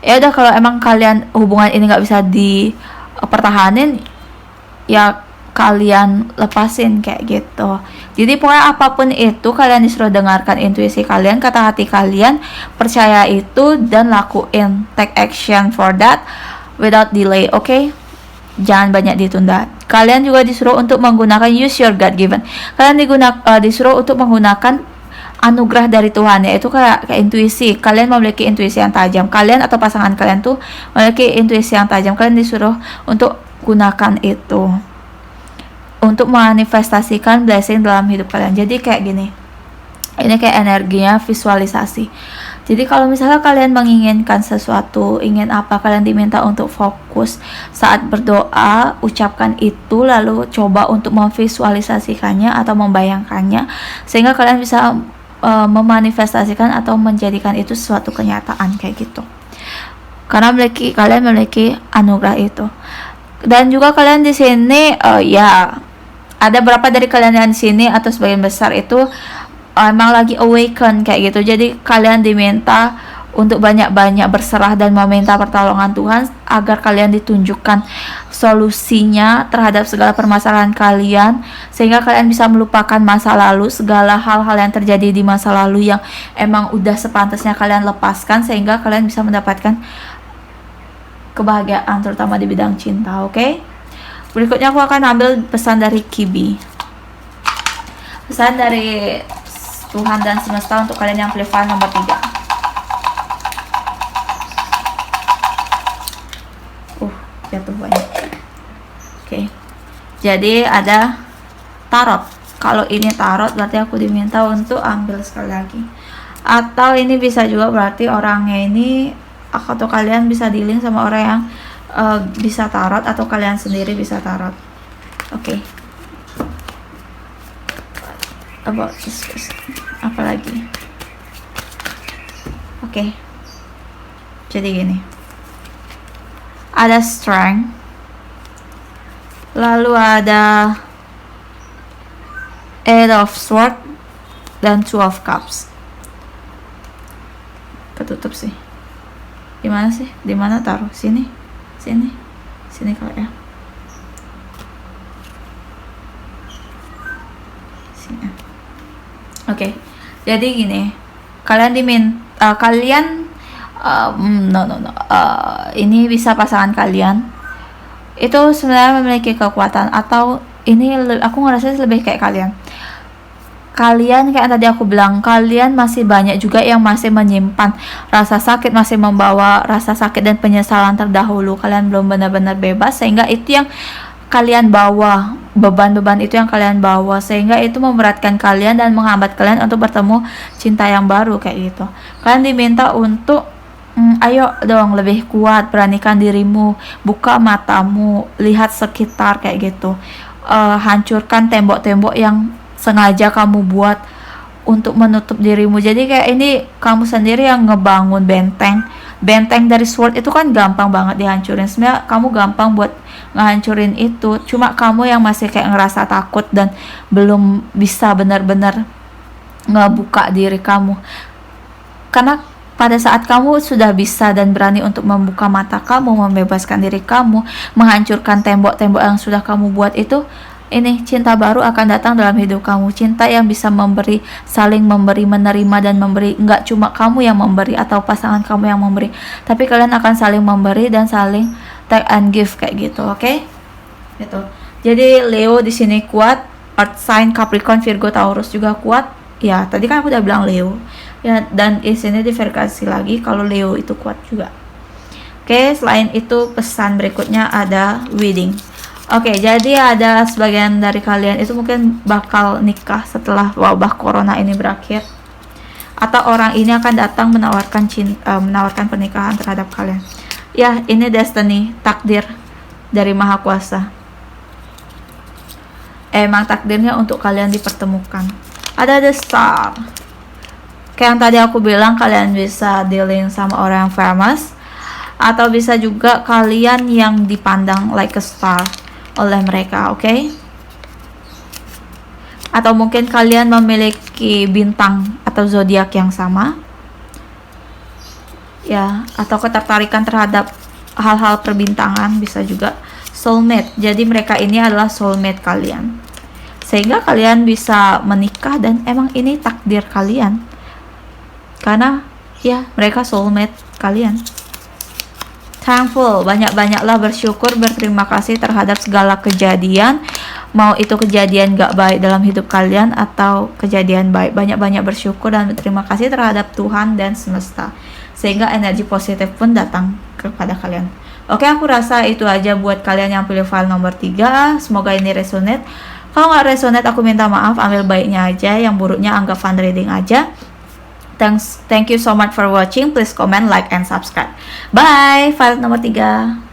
S1: ya udah, kalau emang kalian hubungan ini nggak bisa dipertahanin, ya kalian lepasin kayak gitu. Jadi pokoknya apapun itu, kalian disuruh dengarkan intuisi kalian, kata hati kalian, percaya itu dan lakuin, take action for that without delay, okay? Jangan banyak ditunda. Kalian juga disuruh untuk menggunakan use your God given. Kalian disuruh untuk menggunakan anugerah dari Tuhan, yaitu kayak intuisi. Kalian memiliki intuisi yang tajam. Kalian atau pasangan kalian tuh memiliki intuisi yang tajam. Kalian disuruh untuk gunakan itu untuk manifestasikan blessing dalam hidup kalian. Jadi kayak gini, ini kayak energinya visualisasi. Jadi kalau misalnya kalian menginginkan sesuatu, ingin apa, kalian diminta untuk fokus saat berdoa, ucapkan itu, lalu coba untuk memvisualisasikannya atau membayangkannya, sehingga kalian bisa memanifestasikan atau menjadikan itu sesuatu kenyataan kayak gitu. Karena kalian memiliki anugerah itu. Dan juga kalian di sini, ya ada berapa dari kalian yang di sini atau sebagian besar itu emang lagi awaken kayak gitu. Jadi kalian diminta untuk banyak-banyak berserah dan meminta pertolongan Tuhan agar kalian ditunjukkan solusinya terhadap segala permasalahan kalian, sehingga kalian bisa melupakan masa lalu, segala hal-hal yang terjadi di masa lalu yang emang udah sepantasnya kalian lepaskan, sehingga kalian bisa mendapatkan kebahagiaan terutama di bidang cinta. Oke? Berikutnya aku akan ambil pesan dari Kibi. Pesan dari Tuhan dan semesta untuk kalian yang pilih file nomor 3. Jatuh banyak. Oke. Jadi ada tarot. Kalau ini tarot berarti aku diminta untuk ambil sekali lagi. Atau ini bisa juga berarti orangnya ini, atau kalian bisa dealing sama orang yang bisa tarot, atau kalian sendiri bisa tarot. Oke. About this person. Apa lagi? Oke. Jadi gini. Ada strength. Lalu ada Eight of Swords dan Two of Cups. Ketutup sih. Gimana sih? Di mana taruh? Sini. Sini kalau ya. Sini. Oke. Jadi gini, kalian ini bisa pasangan kalian itu sebenarnya memiliki kekuatan, atau ini aku ngerasa lebih kayak kalian kayak tadi aku bilang, kalian masih banyak juga yang masih menyimpan rasa sakit, masih membawa rasa sakit dan penyesalan terdahulu. Kalian belum benar-benar bebas, sehingga itu yang kalian bawa, beban-beban itu yang kalian bawa, sehingga itu memberatkan kalian dan menghambat kalian untuk bertemu cinta yang baru kayak gitu. Kalian diminta untuk ayo dong lebih kuat, beranikan dirimu, buka matamu, lihat sekitar kayak gitu. Hancurkan tembok-tembok yang sengaja kamu buat untuk menutup dirimu. Jadi kayak ini kamu sendiri yang ngebangun benteng dari sword itu kan gampang banget dihancurin. Sebenarnya kamu gampang buat ngehancurin itu, cuma kamu yang masih kayak ngerasa takut dan belum bisa benar-benar ngebuka diri kamu. Karena pada saat kamu sudah bisa dan berani untuk membuka mata kamu, membebaskan diri kamu, menghancurkan tembok-tembok yang sudah kamu buat itu, ini cinta baru akan datang dalam hidup kamu. Cinta yang bisa memberi, saling memberi, menerima dan memberi. Enggak cuma kamu yang memberi atau pasangan kamu yang memberi, tapi kalian akan saling memberi dan saling take and give kayak gitu. Oke? Gitu. Jadi Leo di sini kuat, Earth sign Capricorn, Virgo, Taurus juga kuat. Ya, tadi kan aku udah bilang Leo. Ya, dan di sini diverifikasi lagi kalau Leo itu kuat juga. Oke, selain itu pesan berikutnya ada wedding. Oke, jadi ada sebagian dari kalian itu mungkin bakal nikah setelah wabah corona ini berakhir, atau orang ini akan datang menawarkan pernikahan terhadap kalian. Ya, ini destiny, takdir dari Maha Kuasa. Emang takdirnya untuk kalian dipertemukan. Ada the star. Kayak yang tadi aku bilang, kalian bisa dealing sama orang yang famous, atau bisa juga kalian yang dipandang like a star. oleh mereka, oke? Atau mungkin kalian memiliki bintang atau zodiak yang sama, ya, atau ketertarikan terhadap hal-hal perbintangan, bisa juga soulmate. Jadi mereka ini adalah soulmate kalian, sehingga kalian bisa menikah dan emang ini takdir kalian, karena ya mereka soulmate kalian. Thankful, banyak-banyaklah bersyukur, berterima kasih terhadap segala kejadian, mau itu kejadian gak baik dalam hidup kalian atau kejadian baik. Banyak-banyak bersyukur dan berterima kasih terhadap Tuhan dan semesta, sehingga energi positif pun datang kepada kalian. Oke, aku rasa itu aja buat kalian yang pilih file nomor 3. Semoga ini resonate. Kalau nggak resonate, aku minta maaf, ambil baiknya aja, yang buruknya anggap fun reading aja. Thank you so much for watching. Please comment, like, and subscribe. Bye. File nomor 3.